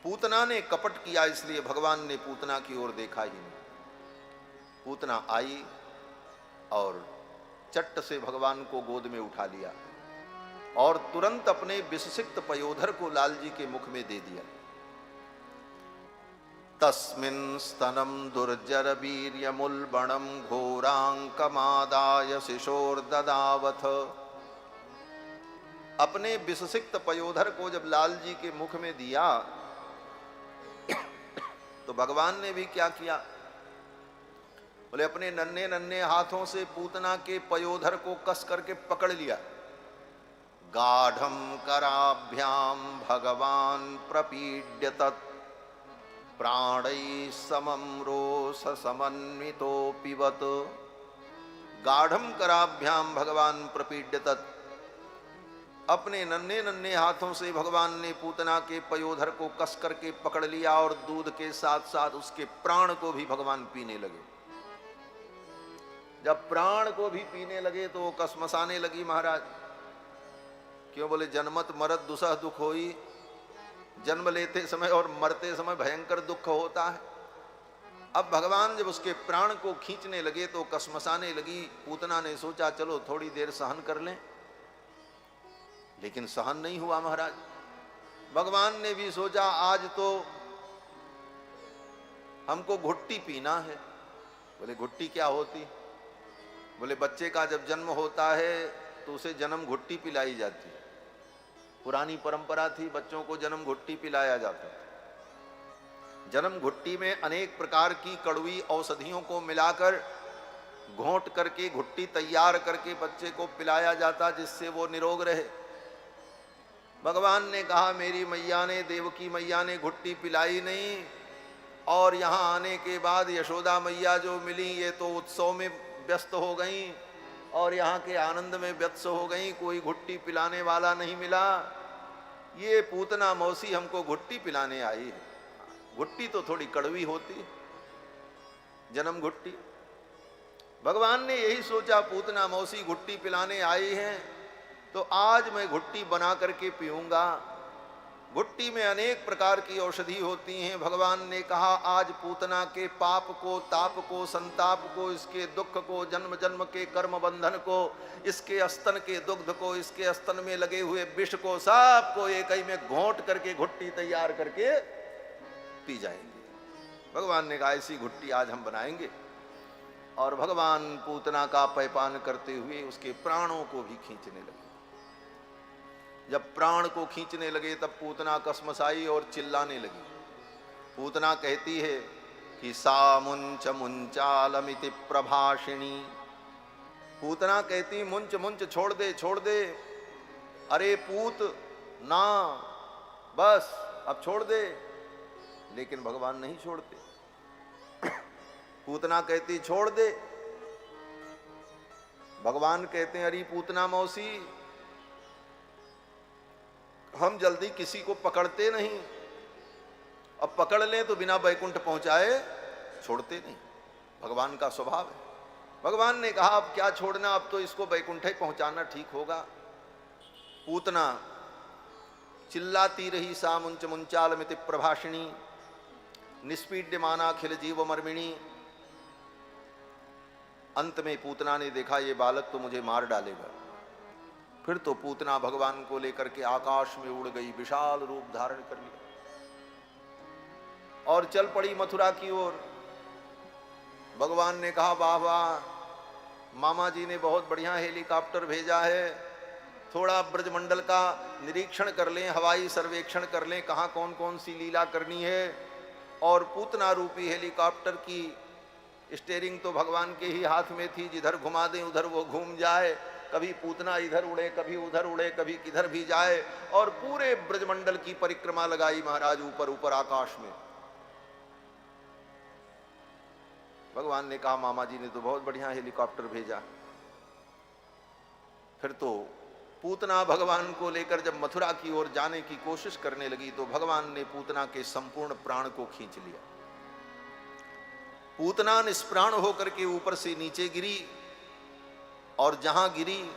पूतना ने कपट किया, इसलिए भगवान ने पूतना की ओर देखा ही नहीं। पूतना आई और चट्ट से भगवान को गोद में उठा लिया और तुरंत अपने विषसिक्त पयोधर को लाल जी के मुख में दे दिया। तस्मिन् स्तनम दुर्जर वीर्यमुल्बणम घोरांकमादाय शिशोर्ददावथ। अपने विषसिक्त पयोधर को जब लाल जी के मुख में दिया तो भगवान ने भी क्या किया, बोले अपने नन्हे नन्हे हाथों से पूतना के पयोधर को कस करके पकड़ लिया। गाढ़म कराभ्याम भगवान प्रपीड्य तत् प्राणै समम रोष समन्वितो पिबत। गाढ़म कराभ्याम भगवान प्रपीड्य तत्। अपने नन्हे नन्हे हाथों से भगवान ने पूतना के पयोधर को कस करके पकड़ लिया और दूध के साथ साथ उसके प्राण को भी भगवान पीने लगे। जब प्राण को भी पीने लगे तो वो कसमसाने लगी महाराज। क्यों, बोले जन्मत मरत दुसह दुख होई। जन्म लेते समय और मरते समय भयंकर दुख होता है। अब भगवान जब उसके प्राण को खींचने लगे तो कसमसाने लगी। पूतना ने सोचा चलो थोड़ी देर सहन कर लें, लेकिन सहन नहीं हुआ महाराज। भगवान ने भी सोचा आज तो हमको घुट्टी पीना है। बोले घुट्टी क्या होती? बोले बच्चे का जब जन्म होता है तो उसे जन्म घुट्टी पिलाई जाती है। पुरानी परंपरा थी, बच्चों को जन्म घुट्टी पिलाया जाता था। जन्म घुट्टी में अनेक प्रकार की कड़वी औषधियों को मिलाकर घोंट करके घुट्टी तैयार करके बच्चे को पिलाया जाता, जिससे वो निरोग रहे। भगवान ने कहा मेरी मैया ने, देवकी मैया ने घुट्टी पिलाई नहीं, और यहाँ आने के बाद यशोदा मैया जो मिली ये तो उत्सव में व्यस्त हो गई और यहाँ के आनंद में व्यस्त हो गई, कोई घुट्टी पिलाने वाला नहीं मिला। ये पूतना मौसी हमको घुट्टी पिलाने आई है। घुट्टी तो थोड़ी कड़वी होती, जन्म घुट्टी। भगवान ने यही सोचा पूतना मौसी घुट्टी पिलाने आई हैं तो आज मैं घुट्टी बना करके पीऊंगा। घुट्टी में अनेक प्रकार की औषधि होती हैं। भगवान ने कहा आज पूतना के पाप को, ताप को, संताप को, इसके दुख को, जन्म जन्म के कर्म बंधन को, इसके स्तन के दुग्ध को, इसके स्तन में लगे हुए विष को, सबको एक ही में घोंट करके घुट्टी तैयार करके पी जाएंगे। भगवान ने कहा ऐसी घुट्टी आज हम बनाएंगे। और भगवान पूतना का पैपान करते हुए उसके प्राणों को भी खींचने लगे। जब प्राण को खींचने लगे तब पूतना कसमसाई और चिल्लाने लगी। पूतना कहती है कि सा मुंच मुंचालमिति प्रभाषिणी। पूतना कहती मुंच मुंच छोड़ दे, छोड़ दे, अरे पूत ना, बस अब छोड़ दे। लेकिन भगवान नहीं छोड़ते। पूतना कहती छोड़ दे, भगवान कहते हैं अरे पूतना मौसी हम जल्दी किसी को पकड़ते नहीं, अब पकड़ लें तो बिना बैकुंठ पहुंचाए छोड़ते नहीं, भगवान का स्वभाव है। भगवान ने कहा अब क्या छोड़ना, अब तो इसको बैकुंठ ही पहुंचाना ठीक होगा। पूतना चिल्लाती रही सा मुंच मुंचालमिति प्रभाषिणी निष्पीड्यमाना खिल जीव मर्मिणी। अंत में पूतना ने देखा ये बालक तो मुझे मार डालेगा। फिर तो पूतना भगवान को लेकर के आकाश में उड़ गई, विशाल रूप धारण कर लिया और चल पड़ी मथुरा की ओर। भगवान ने कहा वाह वाह, मामा जी ने बहुत बढ़िया हेलीकॉप्टर भेजा है, थोड़ा ब्रजमंडल का निरीक्षण कर लें, हवाई सर्वेक्षण कर लें, कहाँ कौन कौन सी लीला करनी है। और पूतना रूपी हेलीकॉप्टर की स्टीयरिंग तो भगवान के ही हाथ में थी, जिधर घुमा दें उधर वो घूम जाए। कभी पूतना इधर उड़े, कभी उधर उड़े, कभी किधर भी जाए, और पूरे ब्रजमंडल की परिक्रमा लगाई महाराज ऊपर ऊपर आकाश में। भगवान ने कहा मामा जी ने तो बहुत बढ़िया हेलीकॉप्टर भेजा। फिर तो पूतना भगवान को लेकर जब मथुरा की ओर जाने की कोशिश करने लगी तो भगवान ने पूतना के संपूर्ण प्राण को खींच लिया। पूतना निष्प्राण होकर के ऊपर से नीचे गिरी, और जहां गिरी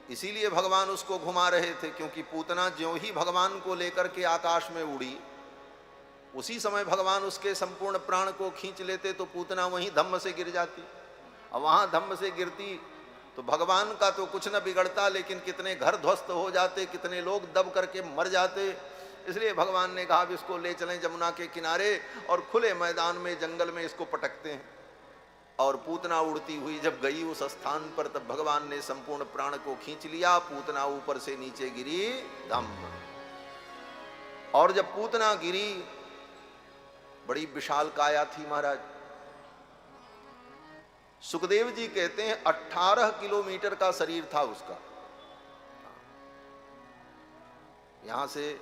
इसीलिए भगवान उसको घुमा रहे थे, क्योंकि पूतना ज्यों ही भगवान को लेकर के आकाश में उड़ी उसी समय भगवान उसके संपूर्ण प्राण को खींच लेते, तो पूतना वहीं धम्म से गिर जाती। और वहां धम्म से गिरती तो भगवान का तो कुछ न बिगड़ता, लेकिन कितने घर ध्वस्त हो जाते, कितने लोग दब करके मर जाते। इसलिए भगवान ने कहा इसको ले चलें जमुना के किनारे और खुले मैदान में जंगल में इसको पटकते हैं। और पूतना उड़ती हुई जब गई उस स्थान पर, तब भगवान ने संपूर्ण प्राण को खींच लिया। पूतना ऊपर से नीचे गिरी धम्म। और जब पूतना गिरी, बड़ी विशाल काया थी महाराज। सुखदेव जी कहते हैं 18 किलोमीटर का शरीर था उसका। यहां से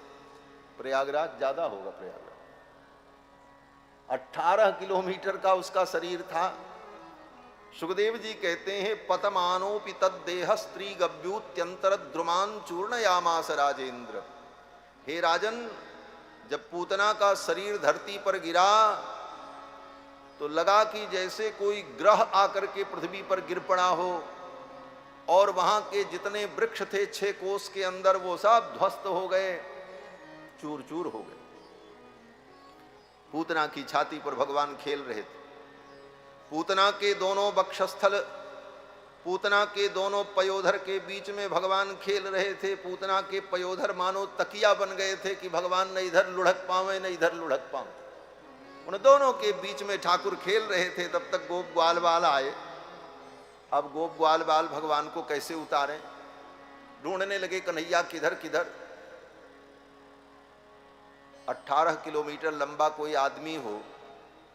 प्रयागराज ज्यादा होगा, प्रयागराज 18 किलोमीटर का उसका शरीर था। सुखदेव जी कहते हैं पतमानोपि तद्देह स्त्री गव्यूत्यंतर द्रुमान चूर्णयामास राजेंद्र। हे राजन, जब पूतना का शरीर धरती पर गिरा तो लगा कि जैसे कोई ग्रह आकर के पृथ्वी पर गिर पड़ा हो, और वहां के जितने वृक्ष थे 6 कोस के अंदर वो सब ध्वस्त हो गए, चूर चूर हो गए। पूतना की छाती पर भगवान खेल रहे थे। पूतना के दोनों वक्षस्थल, पूतना के दोनों पयोधर के बीच में भगवान खेल रहे थे। पूतना के पयोधर मानो तकिया बन गए थे कि भगवान न इधर लुढ़क पावे न इधर लुढ़क पावे। उन दोनों के बीच में ठाकुर खेल रहे थे। तब तक गोप ग्वाल बाल आए। अब गोप ग्वाल बाल भगवान को कैसे उतारें, ढूंढने लगे कन्हैया किधर किधर। 18 किलोमीटर लंबा कोई आदमी हो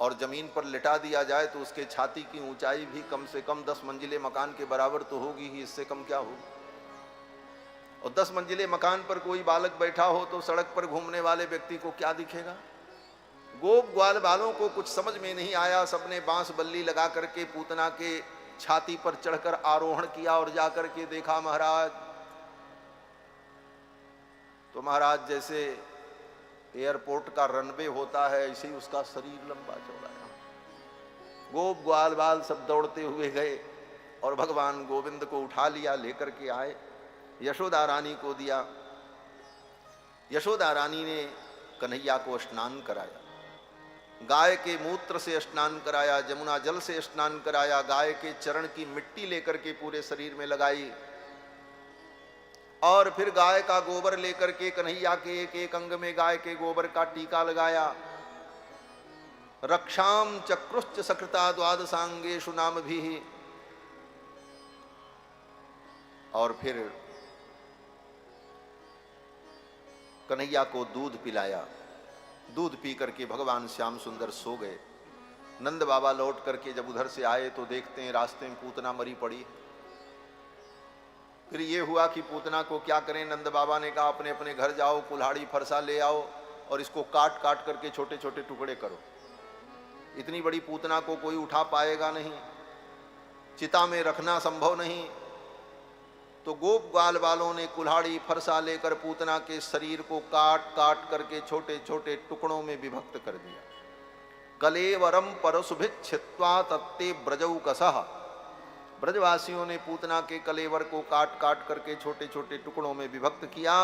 और जमीन पर लिटा दिया जाए तो उसके छाती की ऊंचाई भी कम से कम 10 मंजिले मकान के बराबर तो होगी ही, इससे कम क्या होगी। और 10 मंजिले मकान पर कोई बालक बैठा हो तो सड़क पर घूमने वाले व्यक्ति को क्या दिखेगा। गोप ग्वाल बालों को कुछ समझ में नहीं आया। सबने बांस बल्ली लगा करके पूतना के छाती पर चढ़कर आरोहण किया और जाकर के देखा महाराज, तो महाराज जैसे एयरपोर्ट का रनवे होता है ऐसे ही उसका शरीर लंबा चौड़ा है। गोप ग्वाल बाल सब दौड़ते हुए गए और भगवान गोविंद को उठा लिया, लेकर के आए, यशोदा रानी को दिया। यशोदा रानी ने कन्हैया को स्नान कराया, गाय के मूत्र से स्नान कराया, जमुना जल से स्नान कराया, गाय के चरण की मिट्टी लेकर के पूरे शरीर में लगाई और फिर गाय का गोबर लेकर के कन्हैया के एक एक अंग में गाय के गोबर का टीका लगाया। रक्षाम चक्रुश्च सकृता द्वादशांगेषु नाम भी, और फिर कन्हैया को दूध पिलाया। दूध पी करके भगवान श्याम सुंदर सो गए। नंद बाबा लौट करके जब उधर से आए तो देखते हैं रास्ते में पूतना मरी पड़ी। फिर ये हुआ कि पूतना को क्या करें। नंद बाबा ने कहा अपने अपने घर जाओ, कुल्हाड़ी फरसा ले आओ और इसको काट काट करके छोटे छोटे टुकड़े करो। इतनी बड़ी पूतना को कोई उठा पाएगा नहीं, चिता में रखना संभव नहीं। तो गोप ग्वाल वालों ने कुल्हाड़ी फरसा लेकर पूतना के शरीर को काट काट करके छोटे छोटे टुकड़ों में विभक्त कर दिया। कलेवरम परशुभित छित्वा तत्ते ब्रजऊ कसह, ब्रजवासियों ने पूतना के कलेवर को काट काट करके छोटे छोटे टुकड़ों में विभक्त किया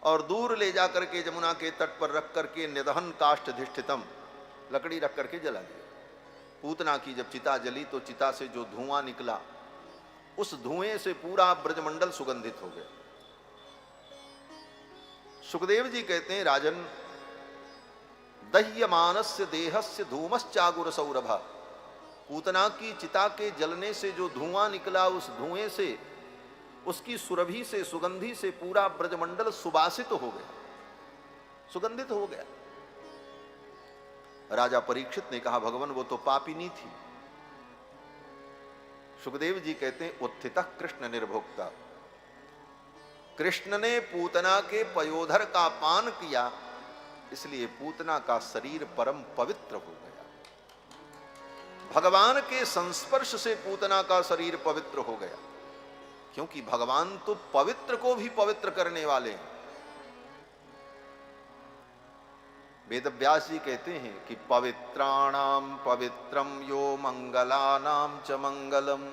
और दूर ले जा करके जमुना के तट पर रख करके निदहन काष्ठधिष्ठितम, लकड़ी रख करके जला दिया। पूतना की जब चिता जली तो चिता से जो धुआं निकला, उस धुएं से पूरा ब्रजमंडल सुगंधित हो गया। सुखदेव जी कहते हैं राजन, दह्यमानस्य देहस्य धूमश्चागुर सौरभा, पूतना की चिता के जलने से जो धुआं निकला, उस धुएं से, उसकी सुरभि से, सुगंधि से पूरा ब्रजमंडल सुवासित हो गया, सुगंधित हो गया। राजा परीक्षित ने कहा भगवान वो तो पापिनी थी। सुखदेव जी कहते हैं उत्थितः कृष्ण निर्भोक्ता, कृष्ण ने पूतना के पयोधर का पान किया, इसलिए पूतना का शरीर परम पवित्र हो गया। भगवान के संस्पर्श से पूतना का शरीर पवित्र हो गया, क्योंकि भगवान तो पवित्र को भी पवित्र करने वाले हैं। वेदव्यास जी कहते हैं कि पवित्राणाम पवित्रम यो मंगलानाम च मंगलम,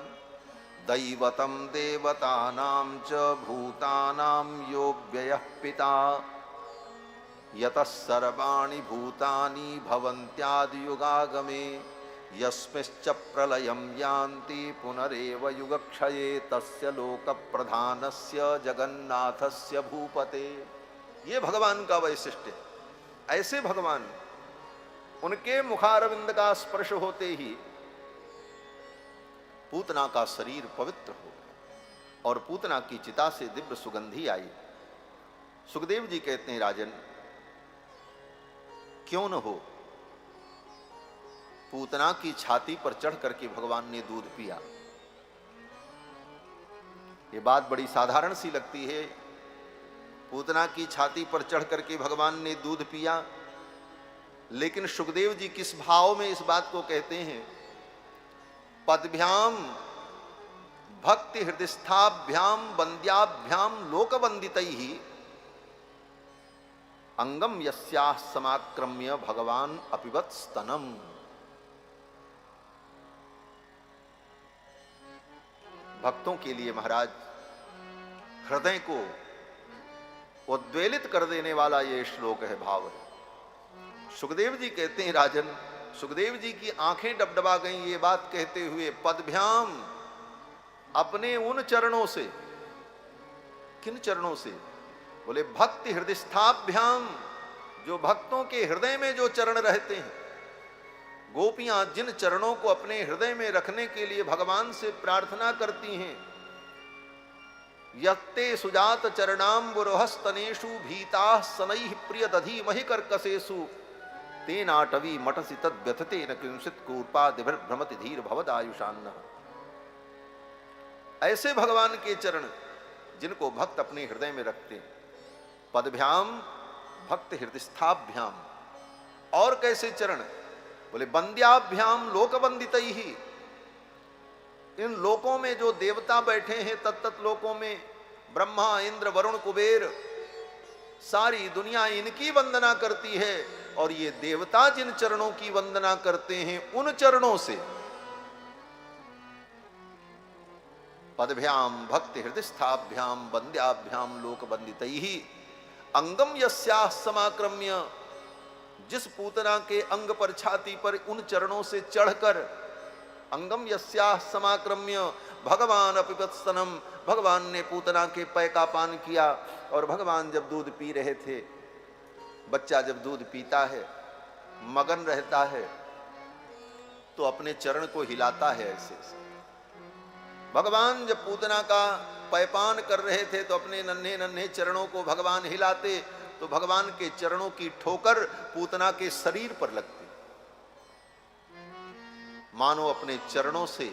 दैवतम देवतानाम च भूतानाम यो व्ययः पिता, यतः सर्वाणि भूतानि भवन्त्यादियुगागमे, यस्मिश्च प्रलयं यान्ति पुनरेव युगक्षये, तस्य लोकप्रधानस्य जगन्नाथस्य भूपते। ये भगवान का वैशिष्ट्य है। ऐसे भगवान, उनके मुखारविंद का स्पर्श होते ही पूतना का शरीर पवित्र हो गया और पूतना की चिता से दिव्य सुगंधी आई। सुखदेव जी कहते हैं राजन, क्यों न हो, पूतना की छाती पर चढ़ करके भगवान ने दूध पिया। ये बात बड़ी साधारण सी लगती है, पूतना की छाती पर चढ़ करके भगवान ने दूध पिया, लेकिन सुखदेव जी किस भाव में इस बात को कहते हैं। पदभ्याम भक्ति हृदयस्थाभ्याम वंद्याभ्याम लोकवंदितैहि, अंगम यस्याः समाक्रम्य भगवान अपिबत स्तनम। भक्तों के लिए महाराज हृदय को उद्वेलित कर देने वाला ये श्लोक है, भाव है। सुखदेव जी कहते हैं राजन, सुखदेव जी की आंखें डबडबा गईं ये बात कहते हुए। पदभ्याम, अपने उन चरणों से, किन चरणों से? बोले भक्ति हृदयस्थाभ्याम, जो भक्तों के हृदय में जो चरण रहते हैं। गोपियां जिन चरणों को अपने हृदय में रखने के लिए भगवान से प्रार्थना करती हैं, यत्ते सुजात चरणाम्बुरोहस्तनेषु भीताः शनैः प्रियदधि महिकर्कशेषु, तेनाटवी मटसि तद्व्यथतेन किंचित् कूर्पादिभिर्भ्रमति धीर भवदायुषान्नः। ऐसे भगवान के चरण जिनको भक्त अपने हृदय में रखते हैं। पदभ्याम भक्त हृदयस्थाभ्याम, और कैसे चरण? बोले वंद्याभ्याम लोकवंदितैहि, इन लोकों में जो देवता बैठे हैं, तत्त लोकों में ब्रह्मा इंद्र वरुण कुबेर, सारी दुनिया इनकी वंदना करती है। और ये देवता जिन चरणों की वंदना करते हैं, उन चरणों से पदभ्याम भक्ति हृदयस्थाभ्याम वंद्याभ्याम लोकवंदितैहि, अंगम यस्याः समाक्रम्य, जिस पूतना के अंग पर, छाती पर उन चरणों से चढ़कर, अंगम यस्याः समाक्रम्य भगवान अपिपत्स्तनम, भगवान ने पूतना के पै का पान किया। और भगवान जब दूध पी रहे थे, बच्चा जब दूध पीता है, मगन रहता है, तो अपने चरण को हिलाता है ऐसे। भगवान जब पूतना का पैपान कर रहे थे तो अपने नन्हे नन्हे चरणों को भगवान हिलाते, तो भगवान के चरणों की ठोकर पूतना के शरीर पर लगती, मानो अपने चरणों से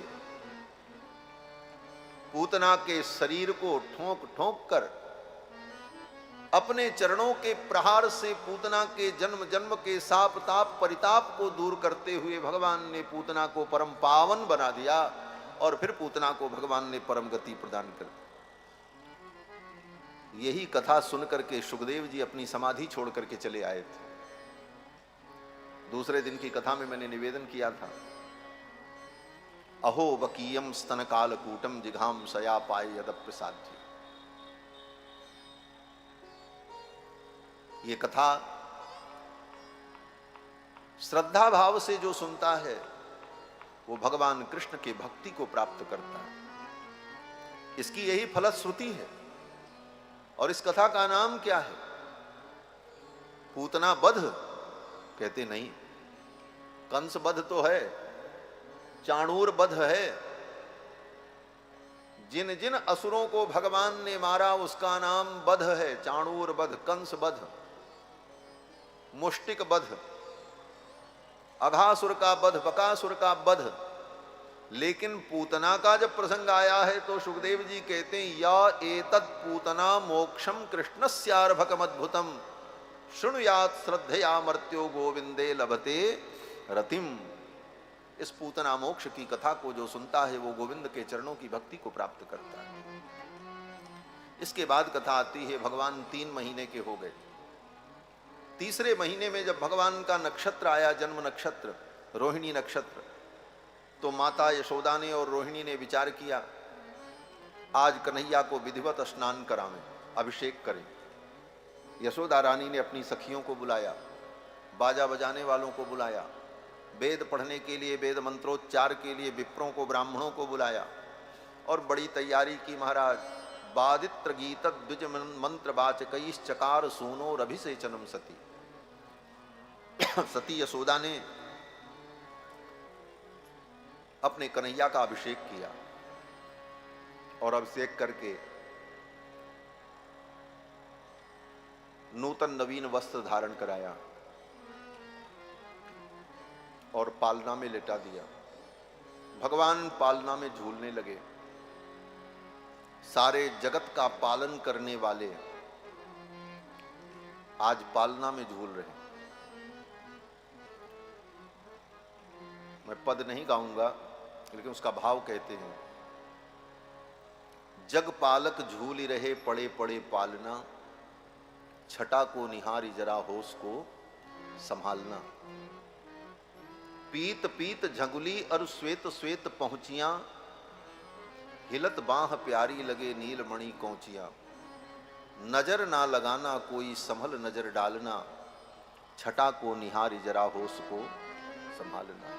पूतना के शरीर को ठोक ठोक कर, अपने चरणों के प्रहार से पूतना के जन्म जन्म के साप ताप परिताप को दूर करते हुए भगवान ने पूतना को परम पावन बना दिया। और फिर पूतना को भगवान ने परम गति प्रदान कर दी। यही कथा सुनकर के सुखदेव जी अपनी समाधि छोड़ करके चले आए थे। दूसरे दिन की कथा में मैंने निवेदन किया था, अहो वकीयम स्तन कालकूटम जिघाम सया पाए यद प्रसाद्य। ये कथा श्रद्धा भाव से जो सुनता है वो भगवान कृष्ण के भक्ति को प्राप्त करता है। इसकी यही फलश्रुति है। और इस कथा का नाम क्या है? पूतना बध? कहते नहीं, कंस बध तो है, चाणूर बध है। जिन जिन असुरों को भगवान ने मारा उसका नाम बध है। चाणूर बध, कंस बध, मुष्टिक बध, अघासुर का बध, बकासुर का बध। लेकिन पूतना का जब प्रसंग आया है तो सुखदेव जी कहते हैं, या एतत् पूतना मोक्षम कृष्णस्यार्भकमद्भुतम शृणुयात् श्रद्धया मर्त्यो गोविंदे लभते रतिम। इस पूतना मोक्ष की कथा को जो सुनता है वो गोविंद के चरणों की भक्ति को प्राप्त करता है। इसके बाद कथा आती है, भगवान 3 महीने के हो गए। तीसरे महीने में जब भगवान का नक्षत्र आया, जन्म नक्षत्र रोहिणी नक्षत्र, तो माता यशोदा ने और रोहिणी ने विचार किया, आज कन्हैया को विधिवत स्नान करावें, अभिषेक करें। यशोदा रानी ने अपनी सखियों को बुलाया, बाजा बजाने वालों को बुलाया, वेद पढ़ने के लिए, वेद मंत्रोच्चार के लिए विप्रों को, ब्राह्मणों को बुलाया और बड़ी तैयारी की। महाराज वादित्र गीत द्विज मंत्र वाचकई चकार सूनो रभिषेचनम सती। सती यशोदा ने अपने कन्हैया का अभिषेक किया और अभिषेक करके नूतन नवीन वस्त्र धारण कराया और पालना में लेटा दिया। भगवान पालना में झूलने लगे। सारे जगत का पालन करने वाले आज पालना में झूल रहे हैं। मैं पद नहीं गाऊंगा, लेकिन उसका भाव कहते हैं, जग पालक झूली रहे पड़े पड़े पालना, छटा को निहारी जरा होश को संभालना। पीत पीत झंगुली और श्वेत श्वेत पहुंचियां, हिलत बाह प्यारी लगे नीलमणि कौचिया। नजर ना लगाना कोई संभल नजर डालना, छटा को निहारी जरा होश को संभालना।